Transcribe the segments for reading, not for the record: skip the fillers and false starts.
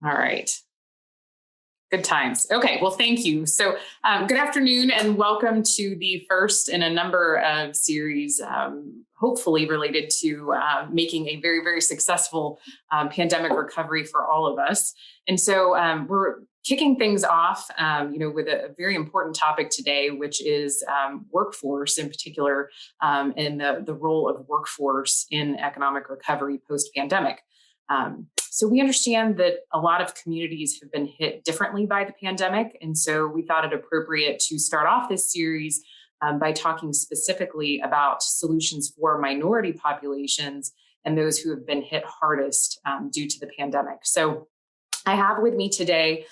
All right. Good times. Okay, well, thank you. So good afternoon and welcome to the first in a number of series, hopefully related to making a very, very successful pandemic recovery for all of us. And so we're kicking things off, with a very important topic today, which is workforce in particular, and the role of workforce in economic recovery post-pandemic. So we understand that a lot of communities have been hit differently by the pandemic. And so we thought it appropriate to start off this series by talking specifically about solutions for minority populations and those who have been hit hardest due to the pandemic. So I have with me today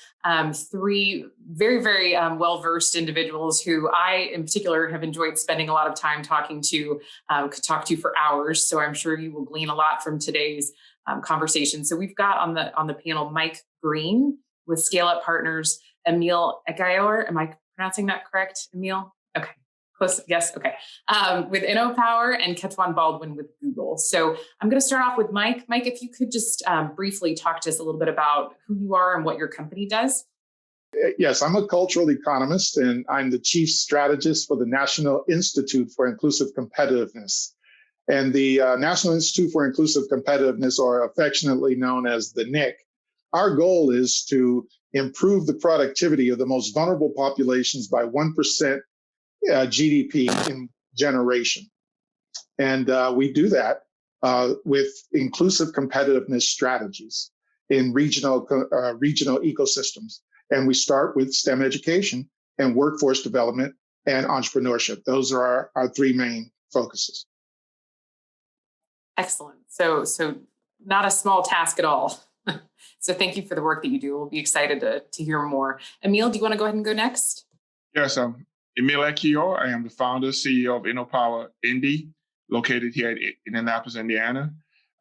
three very, very well-versed individuals who I, in particular, have enjoyed spending a lot of time talking to, could talk to for hours. So I'm sure you will glean a lot from today's conversation. So we've got on the panel Mike Green with ScaleUp partners, Emil Ekiyor. Am I pronouncing that correct, Emil? Okay, close. Yes. Okay. With InnoPower and Ketuan Baldwin with Google. So I'm going to start off with Mike. Mike, if you could just briefly talk to us a little bit about who you are and what your company does. Yes, I'm a cultural economist, and I'm the chief strategist for the National Institute for Inclusive Competitiveness. And the National Institute for Inclusive Competitiveness, or affectionately known as the NIC, our goal is to improve the productivity of the most vulnerable populations by 1% GDP in generation. And we do that with inclusive competitiveness strategies in regional ecosystems. And we start with STEM education and workforce development and entrepreneurship. Those are our three main focuses. Excellent. So not a small task at all. So thank you for the work that you do. We'll be excited to hear more. Emil, do you want to go ahead and go next? Yes, Emil Ekiyor. I am the founder, CEO of InnoPower Indy, located here in Indianapolis, Indiana.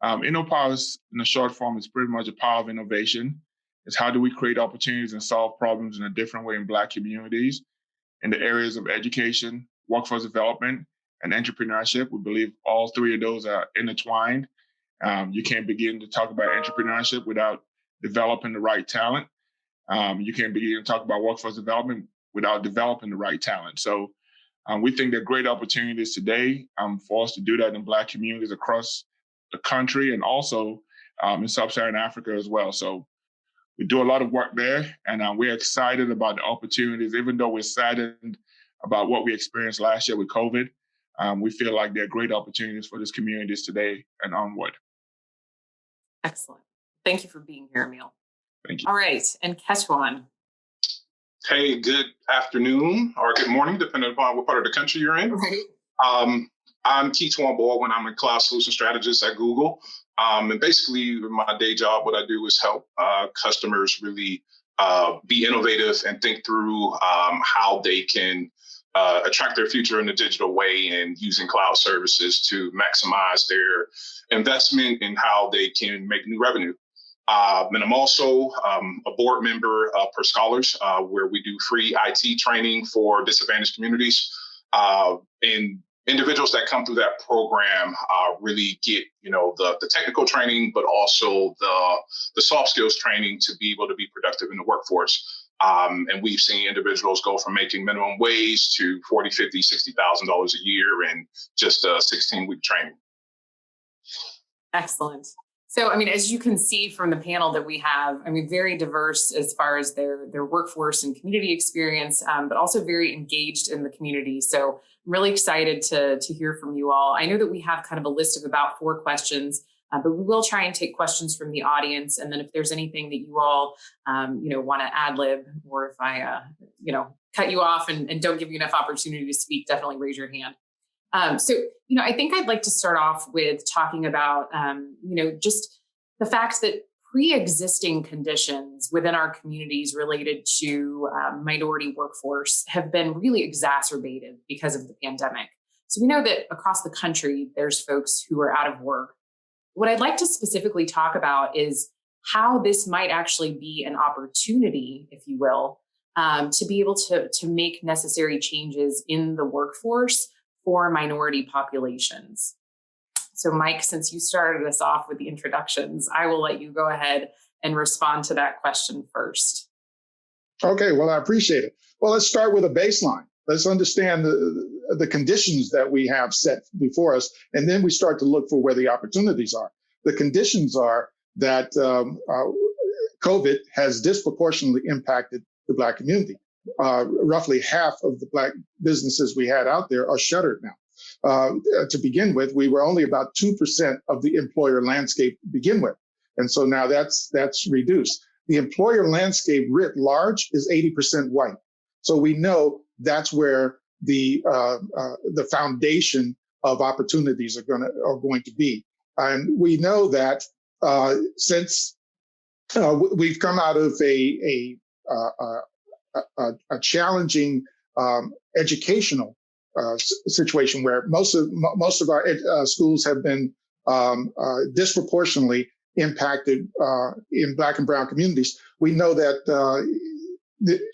InnoPower, in the short form, is pretty much a power of innovation. It's how do we create opportunities and solve problems in a different way in Black communities in the areas of education, workforce development, and entrepreneurship. We believe all three of those are intertwined. You can't begin to talk about entrepreneurship without developing the right talent. You can't begin to talk about workforce development without developing the right talent. So we think there are great opportunities today for us to do that in Black communities across the country and also in Sub-Saharan Africa as well. So we do a lot of work there, and we're excited about the opportunities, even though we're saddened about what we experienced last year with COVID. We feel like there are great opportunities for these communities today and onward. Excellent. Thank you for being here, Emil. Thank you. All right. And Ketuan. Hey, good afternoon or good morning, depending upon what part of the country you're in. Right. I'm Ketuan Baldwin. I'm a cloud solution strategist at Google. And basically, my day job, what I do is help customers really be innovative and think through how they can attract their future in a digital way and using cloud services to maximize their investment and how they can make new revenue. And I'm also a board member per Scholars, where we do free IT training for disadvantaged communities. And individuals that come through that program really get, the technical training, but also the soft skills training to be able to be productive in the workforce. And we've seen individuals go from making minimum wage to $40,000, $50,000, $60,000 a year in just a 16-week training. Excellent. So, as you can see from the panel that we have, very diverse as far as their workforce and community experience, but also very engaged in the community. So I'm really excited to hear from you all. I know that we have kind of a list of about 4 questions, but we will try and take questions from the audience. And then if there's anything that you all, want to ad lib, or if I, cut you off and don't give you enough opportunity to speak, definitely raise your hand. I think I'd like to start off with talking about, just the fact that pre-existing conditions within our communities related to minority workforce have been really exacerbated because of the pandemic. So we know that across the country, there's folks who are out of work. What I'd like to specifically talk about is how this might actually be an opportunity, if you will, to be able to make necessary changes in the workforce for minority populations. So Mike, since you started us off with the introductions, I will let you go ahead and respond to that question first. Okay, well, I appreciate it. Well, let's start with a baseline. Let's understand the conditions that we have set before us, and then we start to look for where the opportunities are. The conditions are that COVID has disproportionately impacted the Black community. Roughly half of the Black businesses we had out there are shuttered now. To begin with, we were only about 2% of the employer landscape to begin with. And so now that's reduced. The employer landscape writ large is 80% white. So we know that's where the foundation of opportunities are going to be. And we know that since we've come out of a challenging educational situation where most of our schools have been disproportionately impacted in Black and brown communities. We know that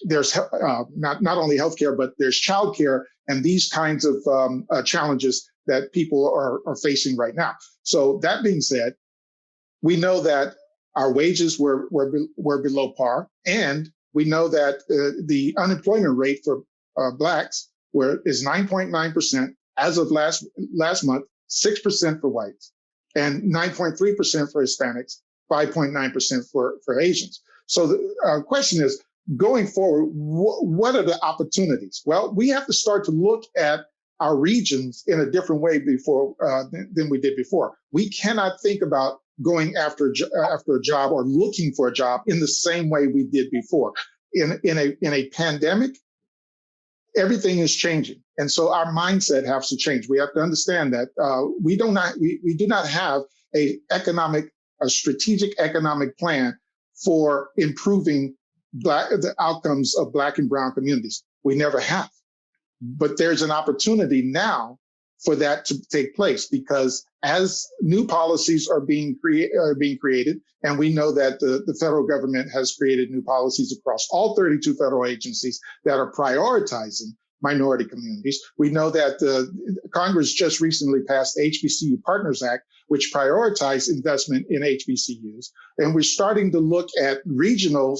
there's not only healthcare, but there's childcare and these kinds of challenges that people are facing right now. So that being said, we know that our wages were below par, and we know that the unemployment rate for Blacks is 9.9% as of last month, 6% for whites, and 9.3% for Hispanics, 5.9% for Asians. So the question is, going forward, what are the opportunities? Well, we have to start to look at our regions in a different way than we did before. We cannot think about going after a job or looking for a job in the same way we did before. In a pandemic, everything is changing, and so our mindset has to change. We have to understand that we do not have a strategic economic plan for improving the outcomes of Black and brown communities. We never have. But there's an opportunity now for that to take place, because as new policies are being created, and we know that the federal government has created new policies across all 32 federal agencies that are prioritizing minority communities. We know that Congress just recently passed the HBCU Partners Act, which prioritized investment in HBCUs. And we're starting to look at regional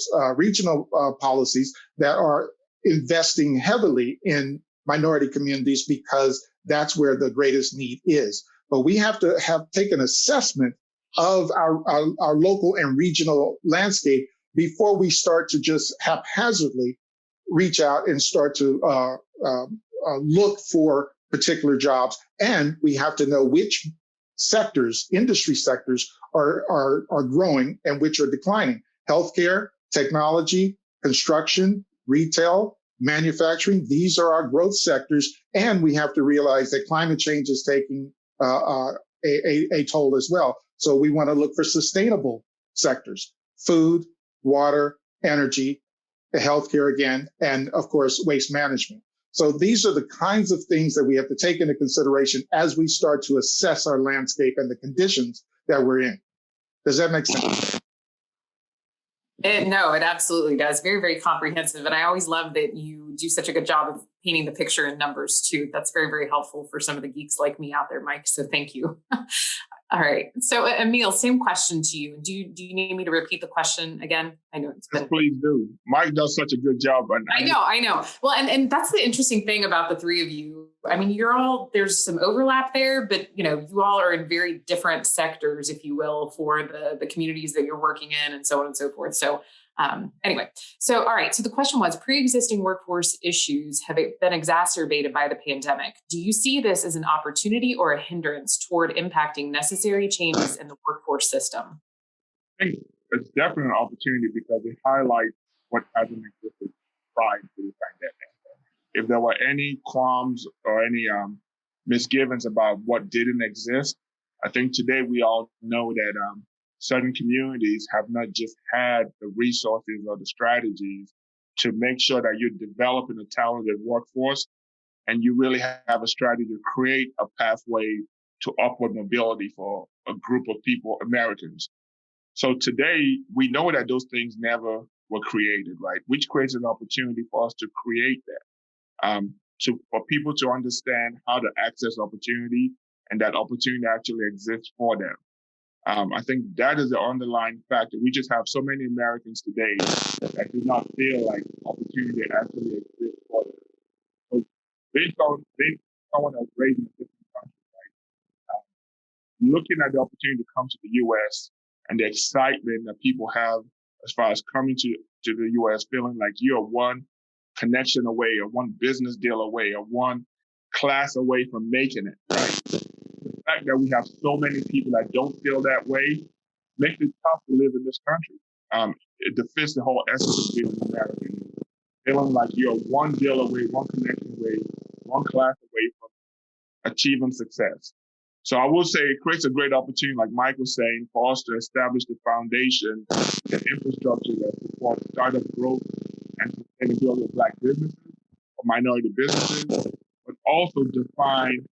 policies that are investing heavily in minority communities because that's where the greatest need is. But we have to take an assessment of our local and regional landscape before we start to just haphazardly reach out and start to look for particular jobs. And we have to know which sectors, industry sectors, are growing and which are declining. Healthcare, technology, construction, retail, manufacturing, these are our growth sectors. And we have to realize that climate change is taking a toll as well. So we want to look for sustainable sectors: food, water, energy, healthcare again, and of course, waste management. So these are the kinds of things that we have to take into consideration as we start to assess our landscape and the conditions that we're in. Does that make sense? No, it absolutely does. Very, very comprehensive. And I always love that you do such a good job of painting the picture in numbers too. That's very, very helpful for some of the geeks like me out there, Mike. So thank you. All right. So Emil, same question to you. Do you need me to repeat the question again? I know it's been... Please do. Mike does such a good job. I know. Well, and that's the interesting thing about the three of you. I mean, there's some overlap there, but you all are in very different sectors, if you will, for the communities that you're working in and so on and so forth. So anyway, all right. So the question was, pre-existing workforce issues have been exacerbated by the pandemic. Do you see this as an opportunity or a hindrance toward impacting necessary changes in the workforce system? I think it's definitely an opportunity because it highlights what hasn't existed prior to the pandemic. If there were any qualms or any misgivings about what didn't exist, I think today we all know that certain communities have not just had the resources or the strategies to make sure that you're developing a talented workforce, and you really have a strategy to create a pathway to upward mobility for a group of people, Americans. So today, we know that those things never were created, right? Which creates an opportunity for us to create that, for people to understand how to access opportunity and that opportunity actually exists for them. I think that is the underlying factor. We just have so many Americans today that do not feel like opportunity actually exists for them. So based on someone that's raised in a different country, looking at the opportunity to come to the U.S. and the excitement that people have as far as coming to the U.S., feeling like you're one connection away or one business deal away or one class away from making it, right? The fact that we have so many people that don't feel that way makes it tough to live in this country. It defeats the whole essence of being an American. Feeling like you're one deal away, one connection away, one class away from achieving success. So I will say it creates a great opportunity, like Mike was saying, for us to establish the foundation, the infrastructure that supports startup growth and sustainability of Black businesses or minority businesses, but also define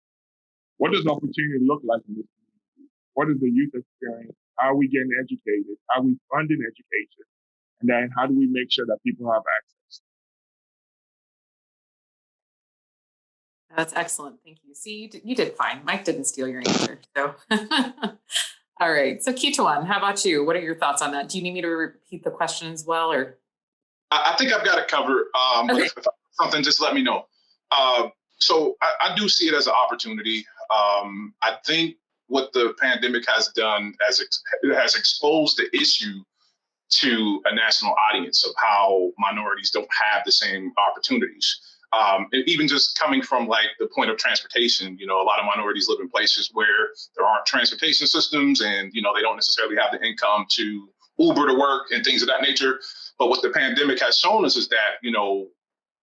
what does opportunity look like in this community? What is the youth experience? How are we getting educated? How are we funding education? And then how do we make sure that people have access? That's excellent. Thank you. See, you did fine. Mike didn't steal your answer. So, all right. So, Ketuan, how about you? What are your thoughts on that? Do you need me to repeat the question as well, or? I think I've got it covered. But if something, just let me know. So I do see it as an opportunity. I think what the pandemic has done it has exposed the issue to a national audience of how minorities don't have the same opportunities. Even just coming from like the point of transportation, a lot of minorities live in places where there aren't transportation systems and, they don't necessarily have the income to Uber to work and things of that nature. But what the pandemic has shown us is that,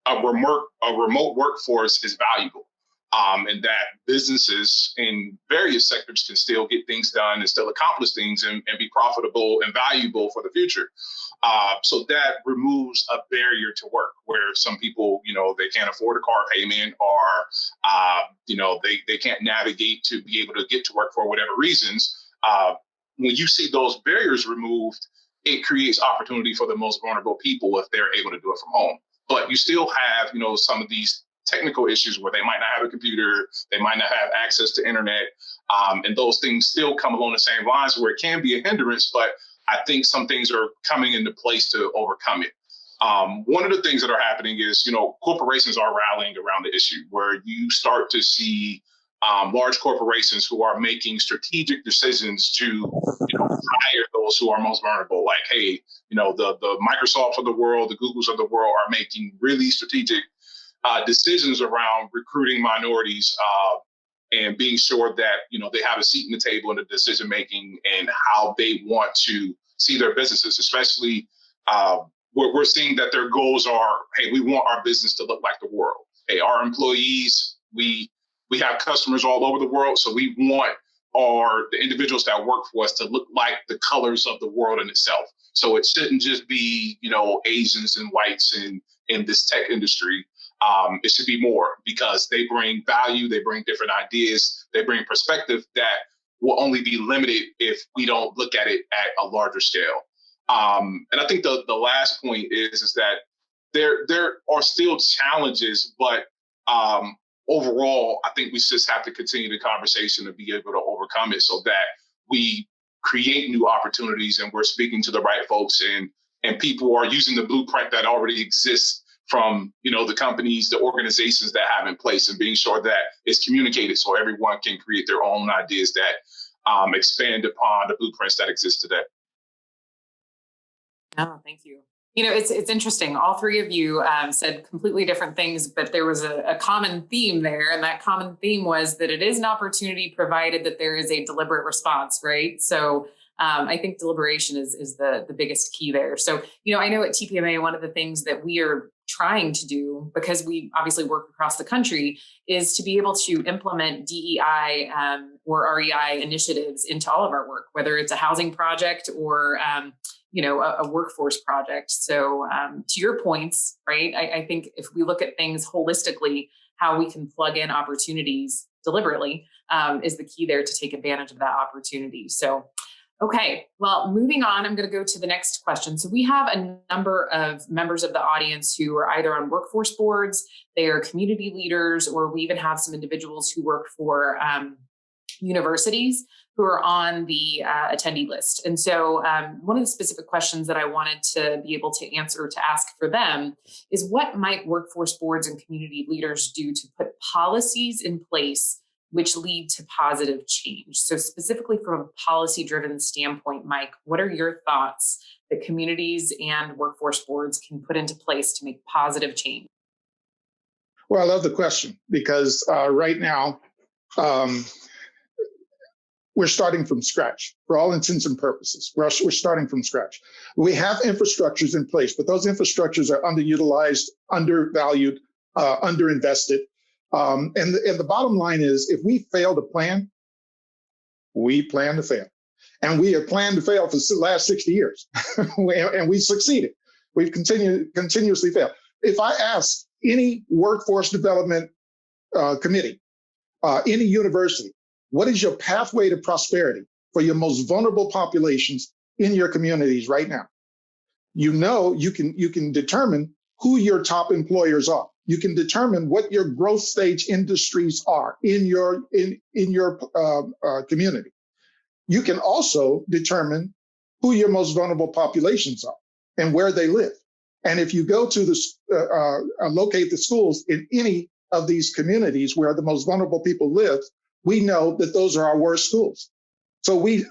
a remote workforce is valuable. And that businesses in various sectors can still get things done and still accomplish things and be profitable and valuable for the future. So that removes a barrier to work where some people, they can't afford a car payment or, they can't navigate to be able to get to work for whatever reasons. When you see those barriers removed, it creates opportunity for the most vulnerable people if they're able to do it from home. But you still have, some of these technical issues where they might not have a computer, they might not have access to internet, and those things still come along the same lines where it can be a hindrance, but I think some things are coming into place to overcome it. One of the things that are happening is, corporations are rallying around the issue where you start to see large corporations who are making strategic decisions to hire those who are most vulnerable. Like, hey, the Microsofts of the world, the Googles of the world are making really strategic decisions around recruiting minorities and being sure that, they have a seat in the table in the decision making and how they want to see their businesses, especially we're seeing that their goals are, hey, we want our business to look like the world. Hey, our employees, we have customers all over the world, so we want the individuals that work for us to look like the colors of the world in itself. So it shouldn't just be, Asians and whites in this tech industry. It should be more because they bring value, they bring different ideas, they bring perspective that will only be limited if we don't look at it at a larger scale. And I think the last point is that there are still challenges, but overall, I think we just have to continue the conversation and be able to overcome it so that we create new opportunities and we're speaking to the right folks and people are using the blueprint that already exists from, the companies, the organizations that have in place and being sure that it's communicated so everyone can create their own ideas that expand upon the blueprints that exist today. Oh, thank you. It's interesting. All three of you said completely different things, but there was a common theme there. And that common theme was that it is an opportunity provided that there is a deliberate response, right? So I think deliberation is the biggest key there. So, I know at TPMA, one of the things that we are trying to do, because we obviously work across the country, is to be able to implement DEI or REI initiatives into all of our work, whether it's a housing project or a workforce project. So to your points, right, I think if we look at things holistically, how we can plug in opportunities deliberately is the key there to take advantage of that opportunity. So, okay, well, moving on, I'm going to go to the next question. So we have a number of members of the audience who are either on workforce boards, they are community leaders, or we even have some individuals who work for universities who are on the attendee list. And so one of the specific questions that I wanted to be able to answer, to ask for them, is what might workforce boards and community leaders do to put policies in place which lead to positive change? So specifically from a policy-driven standpoint, Mike, what are your thoughts that communities and workforce boards can put into place to make positive change? Well, I love the question because right now, we're starting from scratch for all intents and purposes. We're starting from scratch. We have infrastructures in place, but those infrastructures are underutilized, undervalued, underinvested. And the bottom line is, if we fail to plan, we plan to fail. And we have planned to fail for the last 60 years, and we succeeded. We've continuously failed. If I ask any workforce development committee, any university, what is your pathway to prosperity for your most vulnerable populations in your communities right now? You know, you can determine who your top employers are. You can determine what your growth stage industries are in your community. You can also determine who your most vulnerable populations are and where they live. And if you go to locate the schools in any of these communities where the most vulnerable people live, we know that those are our worst schools. So we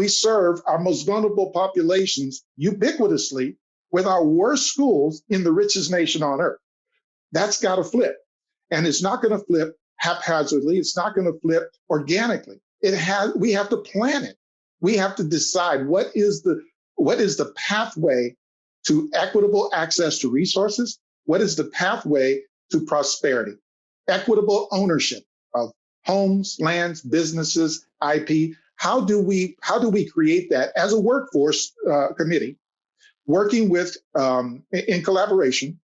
serve our most vulnerable populations ubiquitously with our worst schools in the richest nation on earth. That's got to flip. And it's not going to flip haphazardly. It's not going to flip organically. We have to plan it. We have to decide what is the pathway to equitable access to resources. What is the pathway to prosperity? Equitable ownership of homes, lands, businesses, IP. How do we create that as a workforce committee, working with in collaboration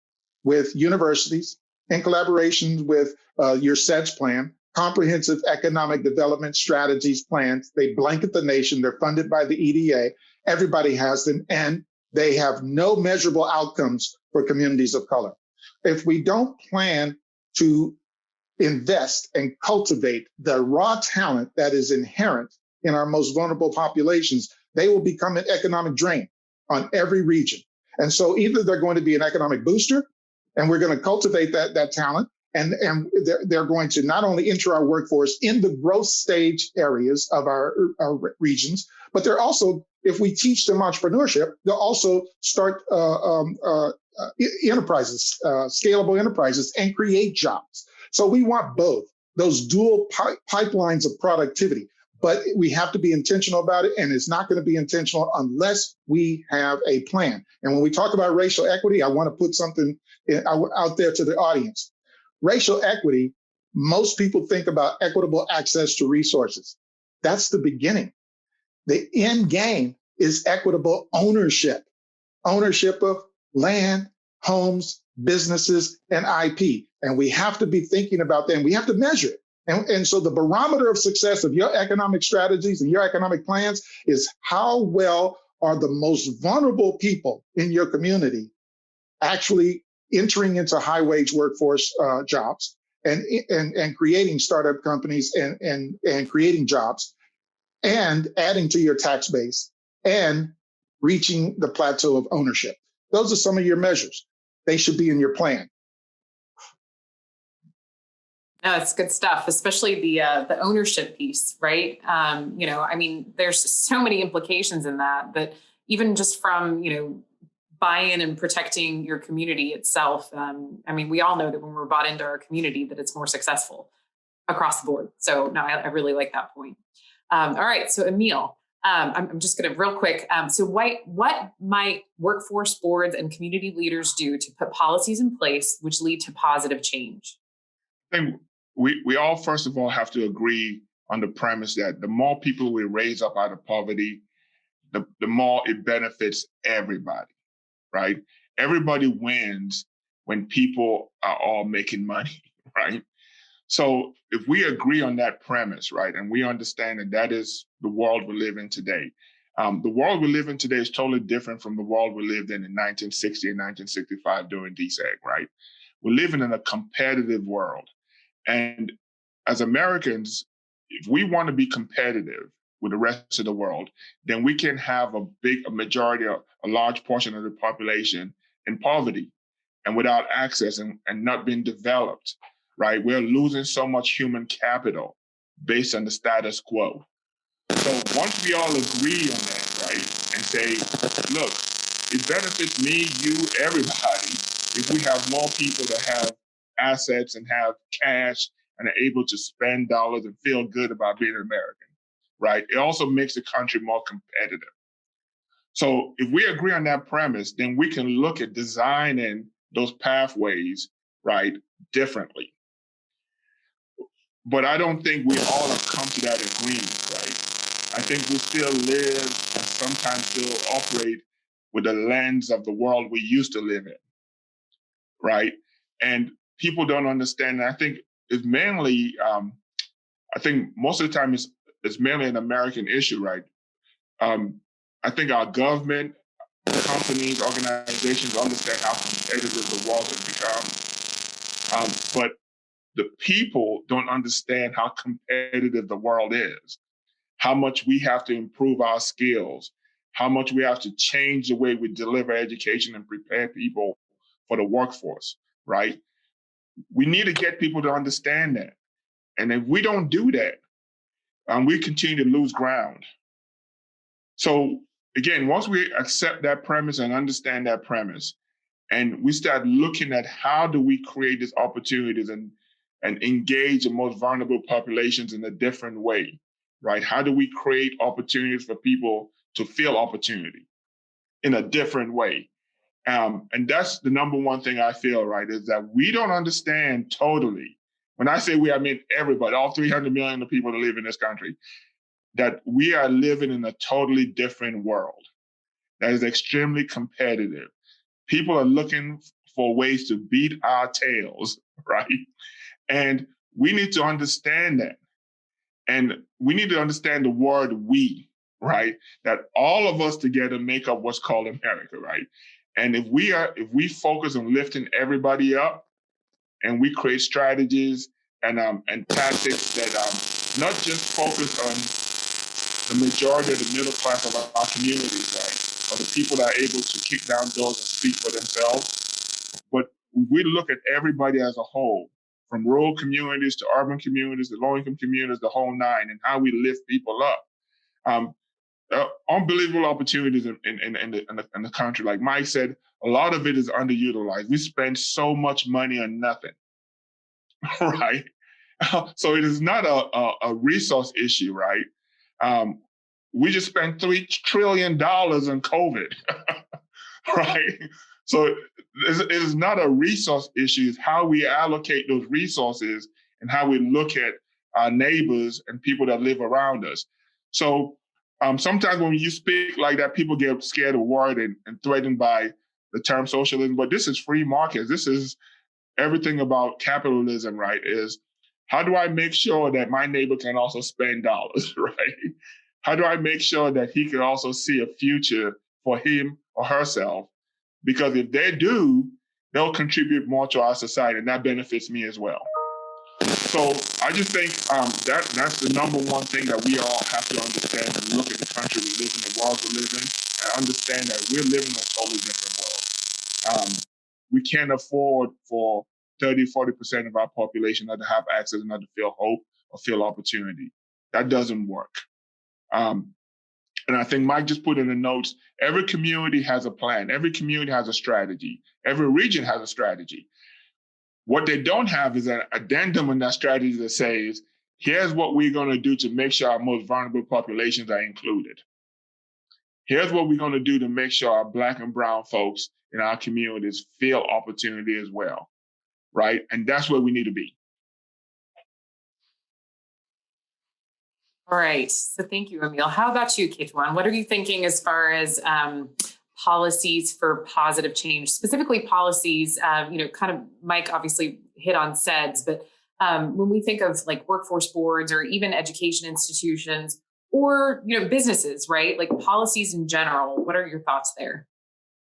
with universities, in collaboration with your SEDS plan, comprehensive economic development strategies plans. They blanket the nation. They're funded by the EDA. Everybody has them, and they have no measurable outcomes for communities of color. If we don't plan to invest and cultivate the raw talent that is inherent in our most vulnerable populations, they will become an economic drain on every region. And so either they're going to be an economic booster, and we're going to cultivate that talent, and they're going to not only enter our workforce in the growth stage areas of our regions, but they're also, if we teach them entrepreneurship, they'll also start enterprises, scalable enterprises, and create jobs. So we want both, those dual pipelines of productivity, but we have to be intentional about it, and it's not going to be intentional unless we have a plan. And when we talk about racial equity, I want to put something out there to the audience. Racial equity, most people think about equitable access to resources. That's the beginning. The end game is equitable ownership of land, homes, businesses, and IP. And we have to be thinking about that, and we have to measure it. And so the barometer of success of your economic strategies and your economic plans is how well are the most vulnerable people in your community actually entering into high-wage workforce jobs and creating startup companies and creating jobs and adding to your tax base and reaching the plateau of ownership. Those are some of your measures. They should be in your plan. No, it's good stuff, especially the ownership piece, right? There's so many implications in that even just from, buy-in and protecting your community itself. We all know that when we're bought into our community, that it's more successful across the board. So no, I really like that point. All right, so Emil, I'm just going to real quick. So what might workforce boards and community leaders do to put policies in place which lead to positive change? I think we all, first of all, have to agree on the premise that the more people we raise up out of poverty, the more it benefits everybody, right? Everybody wins when people are all making money, right? So if we agree on that premise, right, and we understand that is the world we live in today, the world we live in today is totally different from the world we lived in 1960 and 1965 during DSEG, right? We're living in a competitive world. And as Americans, if we want to be competitive with the rest of the world, then we can have a large portion of the population in poverty and without access and not being developed, right? We're losing so much human capital based on the status quo. So once we all agree on that, right, and say, look, it benefits me, you, everybody, if we have more people that have assets and have cash and are able to spend dollars and feel good about being an American, right? It also makes the country more competitive. So if we agree on that premise, then we can look at designing those pathways, right, differently. But I don't think we all have come to that agreement, right? I think we still live and sometimes still operate with the lens of the world we used to live in, right? And people don't understand. And I think it's mainly, I think most of the time it's mainly an American issue, right? I think our government, companies, organizations understand how competitive the world has become. But the people don't understand how competitive the world is, how much we have to improve our skills, how much we have to change the way we deliver education and prepare people for the workforce, right? We need to get people to understand that. And if we don't do that, we continue to lose ground. So again, once we accept that premise and understand that premise, and we start looking at how do we create these opportunities and engage the most vulnerable populations in a different way, right? How do we create opportunities for people to feel opportunity in a different way? And that's the number one thing I feel, right, is that we don't understand totally. When I say we, I mean everybody, all 300 million of people that live in this country, that we are living in a totally different world that is extremely competitive. People are looking for ways to beat our tails, right? And we need to understand that. And we need to understand the word we, right? That all of us together make up what's called America, right? And if we focus on lifting everybody up and we create strategies and tactics that not just focus on the majority of the middle class of our communities, right? Or the people that are able to kick down doors and speak for themselves. But we look at everybody as a whole, from rural communities to urban communities, to low-income communities, the whole nine, and how we lift people up. Unbelievable opportunities in the country. Like Mike said, a lot of it is underutilized. We spend so much money on nothing, right? So it is not a resource issue, right? We just spent $3 trillion on COVID, right? So it is not a resource issue. It's how we allocate those resources and how we look at our neighbors and people that live around us. So sometimes when you speak like that, people get scared of word and threatened by the term socialism. But this is free markets. This is everything about capitalism, right? Is how do I make sure that my neighbor can also spend dollars, right? How do I make sure that he can also see a future for him or herself? Because if they do, they'll contribute more to our society, and that benefits me as well. So I just think that's the number one thing that we all have to understand and look at the country we live in, the world we live in, and understand that we're living in a totally different world. We can't afford for 30, 40% of our population not to have access and not to feel hope or feel opportunity. That doesn't work. And I think Mike just put in the notes, every community has a plan. Every community has a strategy. Every region has a strategy. What they don't have is an addendum in that strategy that says, here's what we're going to do to make sure our most vulnerable populations are included. Here's what we're going to do to make sure our Black and brown folks in our communities feel opportunity as well, right? And that's where we need to be. All right. So thank you, Emil. How about you, Ketuan? What are you thinking as far as policies for positive change, specifically policies, kind of Mike obviously hit on SEDS, but when we think of like workforce boards or even education institutions or, businesses, right? Like policies in general, what are your thoughts there?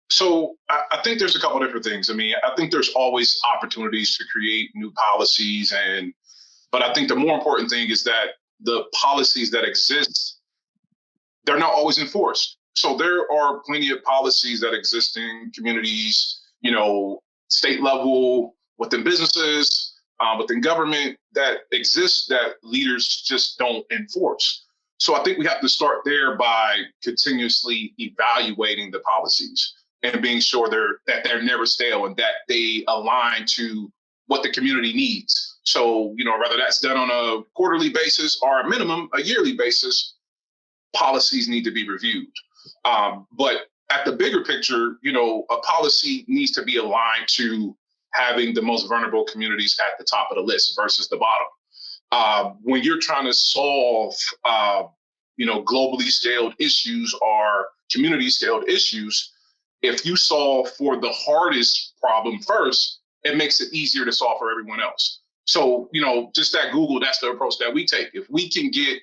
So I think there's a couple of different things. I mean, I think there's always opportunities to create new policies, but I think the more important thing is that the policies that exist they're not always enforced. So there are plenty of policies that exist in communities, state level, within businesses, within government that exist that leaders just don't enforce. So I think we have to start there by continuously evaluating the policies and being sure that they're never stale and that they align to what the community needs. So, whether that's done on a quarterly basis or a minimum, a yearly basis, policies need to be reviewed. But at the bigger picture, a policy needs to be aligned to having the most vulnerable communities at the top of the list versus the bottom. When you're trying to solve, globally scaled issues or community scaled issues, if you solve for the hardest problem first, it makes it easier to solve for everyone else. So, just at Google, that's the approach that we take. If we can get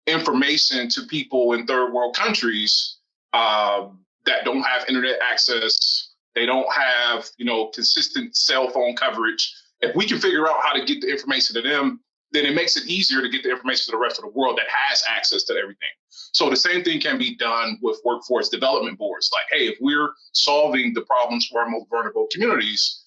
information to people in third world countries that don't have internet access, they don't have, consistent cell phone coverage. If we can figure out how to get the information to them, then it makes it easier to get the information to the rest of the world that has access to everything. So the same thing can be done with workforce development boards. Like, hey, if we're solving the problems for our most vulnerable communities,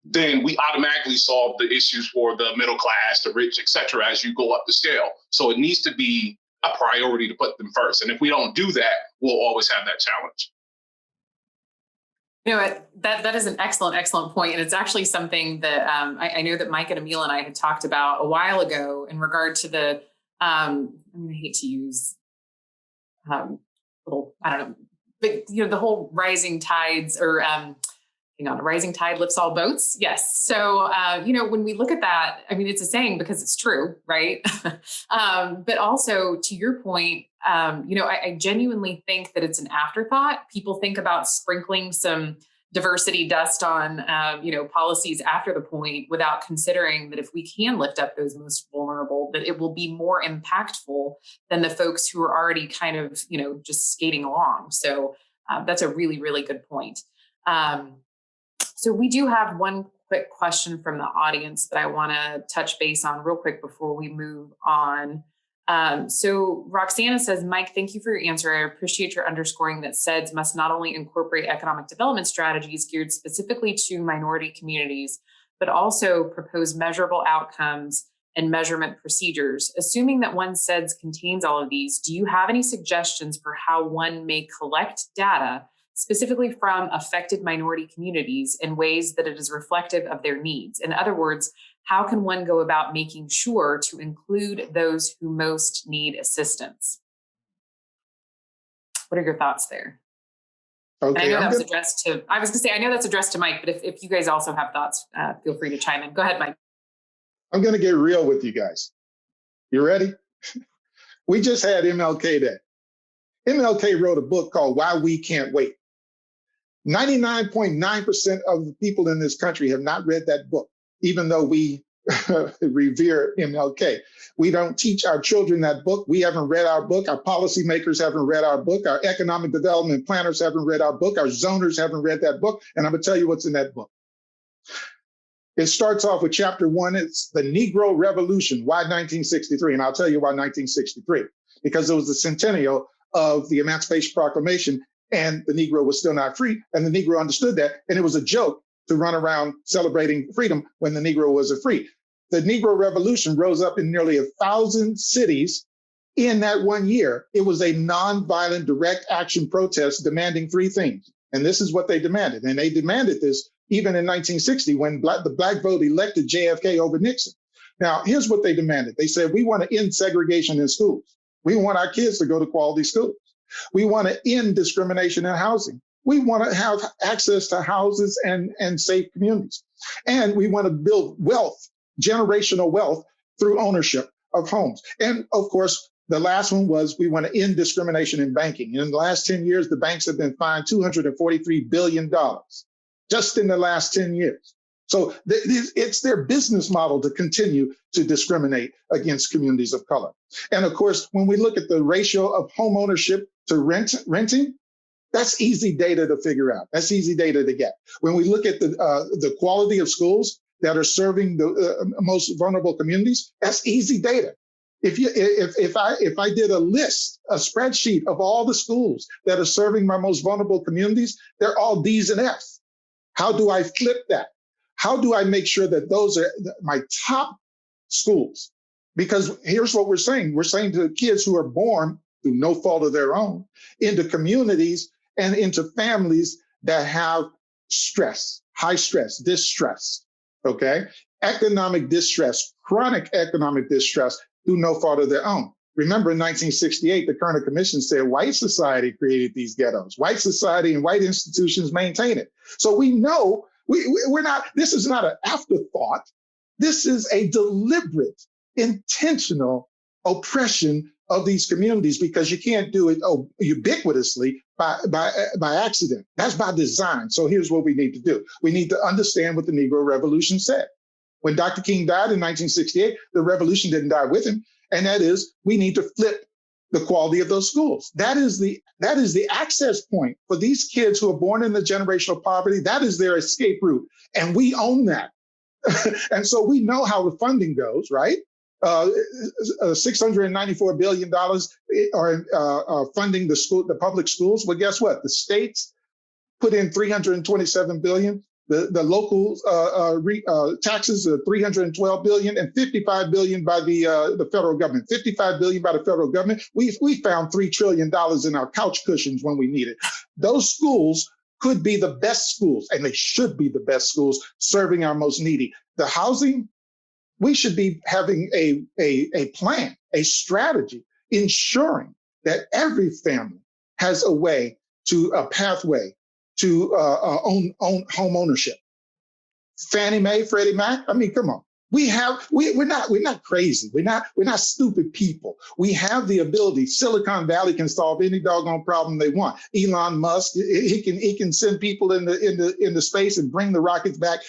then we automatically solve the issues for the middle class, the rich, et cetera, as you go up the scale. So it needs to be a priority to put them first. And if we don't do that, we'll always have that challenge. That is an excellent point. And it's actually something that I know that Mike and Emil and I had talked about a while ago in regard to the, I hate to use little, I don't know, but the whole rising tides or a rising tide lifts all boats. Yes. So, when we look at that, it's a saying because it's true, right? But also to your point, I genuinely think that it's an afterthought. People think about sprinkling some diversity dust on, policies after the point without considering that if we can lift up those most vulnerable, that it will be more impactful than the folks who are already kind of, just skating along. So that's a really, really good point. So we do have one quick question from the audience that I want to touch base on real quick before we move on. So Roxana says, Mike, thank you for your answer. I appreciate your underscoring that SEDS must not only incorporate economic development strategies geared specifically to minority communities, but also propose measurable outcomes and measurement procedures. Assuming that one SEDS contains all of these, do you have any suggestions for how one may collect data specifically from affected minority communities in ways that it is reflective of their needs? In other words, how can one go about making sure to include those who most need assistance? What are your thoughts there? Okay, and I know that was addressed to, I was gonna say, I know that's addressed to Mike, but if you guys also have thoughts, feel free to chime in. Go ahead, Mike. I'm gonna get real with you guys. You ready? We just had MLK Day. MLK wrote a book called Why We Can't Wait. 99.9% of the people in this country have not read that book, even though we revere MLK. We don't teach our children that book. We haven't read our book. Our policymakers haven't read our book. Our economic development planners haven't read our book. Our zoners haven't read that book. And I'm going to tell you what's in that book. It starts off with chapter 1. It's the Negro Revolution. Why 1963? And I'll tell you why 1963. Because it was the centennial of the Emancipation Proclamation, and the Negro was still not free, and the Negro understood that, and it was a joke to run around celebrating freedom when the Negro wasn't free. The Negro Revolution rose up in nearly 1,000 cities in that 1 year. It was a nonviolent direct action protest demanding 3 things, and this is what they demanded, and they demanded this even in 1960 when the black vote elected JFK over Nixon. Now, here's what they demanded. They said, we want to end segregation in schools. We want our kids to go to quality schools. We want to end discrimination in housing. We want to have access to houses and safe communities. And we want to build wealth, generational wealth, through ownership of homes. And of course, the last one was we want to end discrimination in banking. In the last 10 years, the banks have been fined $243 billion just in the last 10 years. So it's their business model to continue to discriminate against communities of color. And of course, when we look at the ratio of home ownership to renting, that's easy data to figure out. That's easy data to get. When we look at the quality of schools that are serving the most vulnerable communities, that's easy data. If I did a list, a spreadsheet of all the schools that are serving my most vulnerable communities, they're all D's and F's. How do I flip that? How do I make sure that those are my top schools? Because here's what we're saying. We're saying to kids who are born through no fault of their own into communities and into families that have stress, high stress, distress, okay? Economic distress, chronic economic distress through no fault of their own. Remember in 1968, the Kerner Commission said white society created these ghettos. White society and white institutions maintain it. So we know we're not, this is not an afterthought. This is a deliberate, intentional oppression of these communities because you can't do it ubiquitously by accident. That's by design. So here's what we need to do. We need to understand what the Negro Revolution said. When Dr. King died in 1968, the revolution didn't die with him. And that is, we need to flip the quality of those schools. That is the access point for these kids who are born into generational poverty. That is their escape route. And we own that. And so we know how the funding goes, right? $694 billion are funding the public schools. Well, guess what? The states put in $327 billion. The local taxes are $312 billion and $55 billion by the federal government. $55 billion by the federal government. We found $3 trillion in our couch cushions when we need it. Those schools could be the best schools, and they should be the best schools serving our most needy. The housing, we should be having a plan, a strategy, ensuring that every family has a pathway to own home ownership. Fannie Mae, Freddie Mac. I mean, come on. We're not crazy. We're not stupid people. We have the ability. Silicon Valley can solve any doggone problem they want. Elon Musk, he can send people into space and bring the rockets back.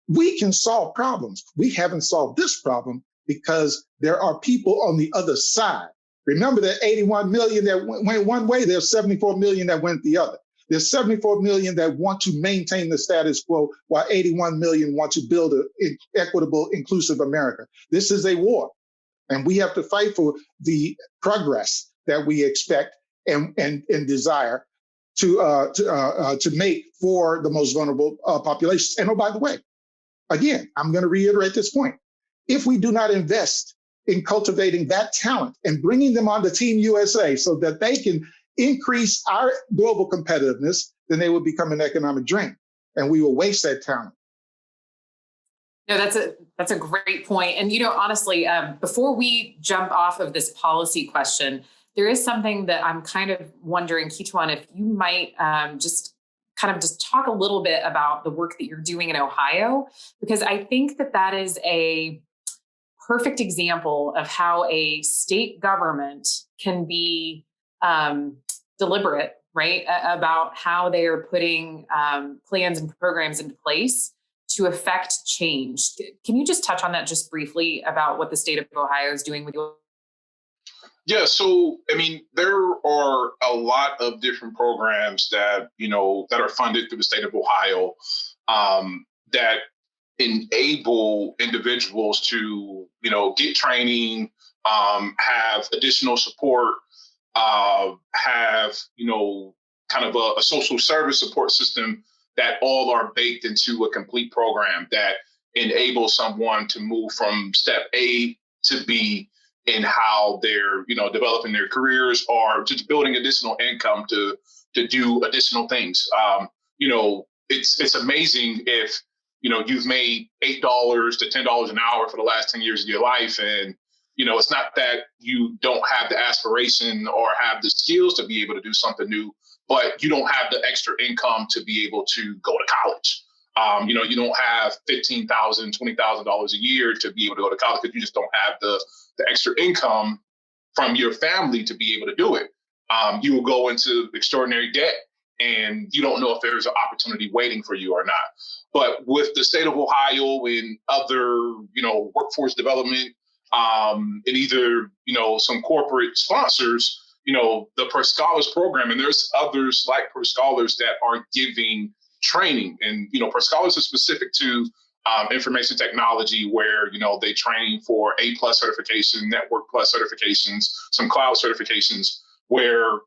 We can solve problems. We haven't solved this problem because there are people on the other side. Remember that 81 million that went one way, there's 74 million that went the other. There's 74 million that want to maintain the status quo, while 81 million want to build an equitable, inclusive America. This is a war, and we have to fight for the progress that we expect and desire to make for the most vulnerable populations. And oh, by the way, again, I'm going to reiterate this point. If we do not invest in cultivating that talent and bringing them onto Team USA so that they can increase our global competitiveness, then they will become an economic drain, and we will waste that talent. No, that's a great point. And, honestly, before we jump off of this policy question, there is something that I'm kind of wondering, Ketuan, if you might just talk a little bit about the work that you're doing in Ohio, because I think that is a perfect example of how a state government can be deliberate, right, about how they are putting plans and programs into place to affect change. Can you just touch on that just briefly about what the state of Ohio is doing with you? Yeah, so I mean, there are a lot of different programs that that are funded through the state of Ohio that enable individuals to get training, have additional support, have kind of a social service support system that all are baked into a complete program that enables someone to move from step A to B in how they're developing their careers or just building additional income to do additional things. It's amazing if you've made $8 to $10 an hour for the last 10 years of your life, and it's not that you don't have the aspiration or have the skills to be able to do something new, but you don't have the extra income to be able to go to college. You don't have $15,000, $20,000 a year to be able to go to college because you just don't have the extra income from your family to be able to do it. You will go into extraordinary debt, and you don't know if there's an opportunity waiting for you or not. But with the state of Ohio and other, workforce development, and either, some corporate sponsors, the Per Scholars program, and there's others like Per Scholars that are giving training. And, Per Scholars is specific to information technology, where, they train for A+ certification, Network Plus certifications, some cloud certifications, where,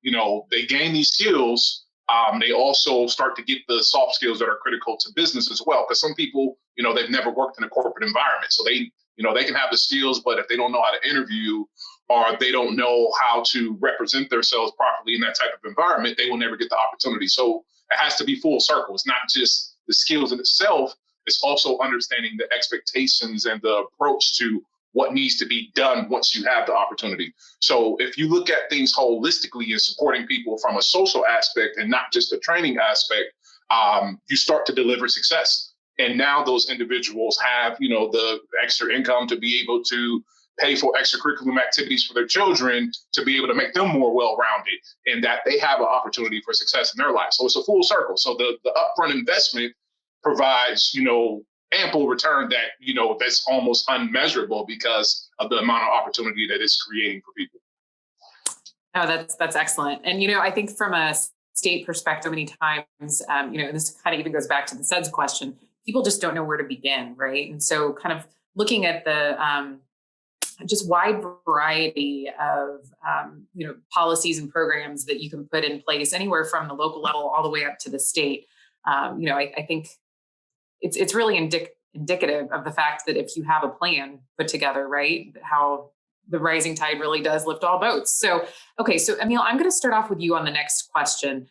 they gain these skills. They also start to get the soft skills that are critical to business as well. Because some people, they've never worked in a corporate environment. So they can have the skills, but if they don't know how to interview, or they don't know how to represent themselves properly in that type of environment, they will never get the opportunity. So it has to be full circle. It's not just the skills in itself. It's also understanding the expectations and the approach to what needs to be done once you have the opportunity. So if you look at things holistically and supporting people from a social aspect and not just a training aspect, you start to deliver success. And now those individuals have, the extra income to be able to pay for extracurricular activities for their children, to be able to make them more well-rounded, and that they have an opportunity for success in their life. So it's a full circle. So the upfront investment provides, ample return that, that's almost unmeasurable because of the amount of opportunity that it's creating for people. Oh, that's excellent. And, I think from a state perspective, many times, and this kind of even goes back to the SEDS question, people just don't know where to begin, right? And so kind of looking at the just wide variety of, policies and programs that you can put in place anywhere from the local level all the way up to the state. I think it's really indicative of the fact that if you have a plan put together, right, how the rising tide really does lift all boats. So, okay, so Emil, I'm going to start off with you on the next question.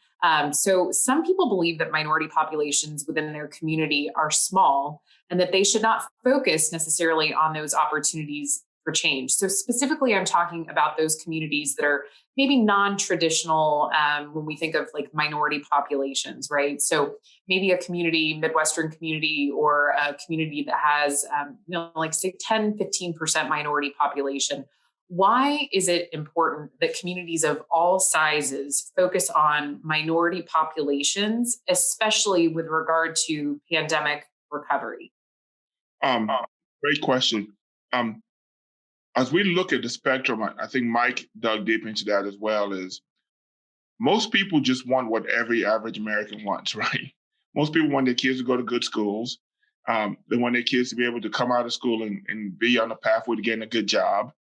So some people believe that minority populations within their community are small and that they should not focus necessarily on those opportunities for change. So specifically, I'm talking about those communities that are maybe non-traditional when we think of like minority populations, right? So maybe a community, Midwestern community, or a community that has, like say 10, 15% minority population. Why is it important that communities of all sizes focus on minority populations, especially with regard to pandemic recovery? Great question. As we look at the spectrum, I think Mike dug deep into that as well, is most people just want what every average American wants, right? Most people want their kids to go to good schools. They want their kids to be able to come out of school and be on the pathway to getting a good job.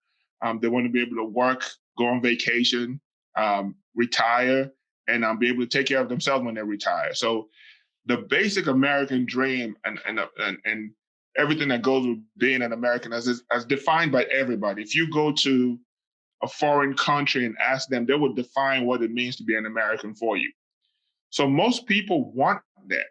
They want to be able to work, go on vacation, retire, and be able to take care of themselves when they retire. So the basic American dream and everything that goes with being an American as defined by everybody. If you go to a foreign country and ask them, they will define what it means to be an American for you. So most people want that.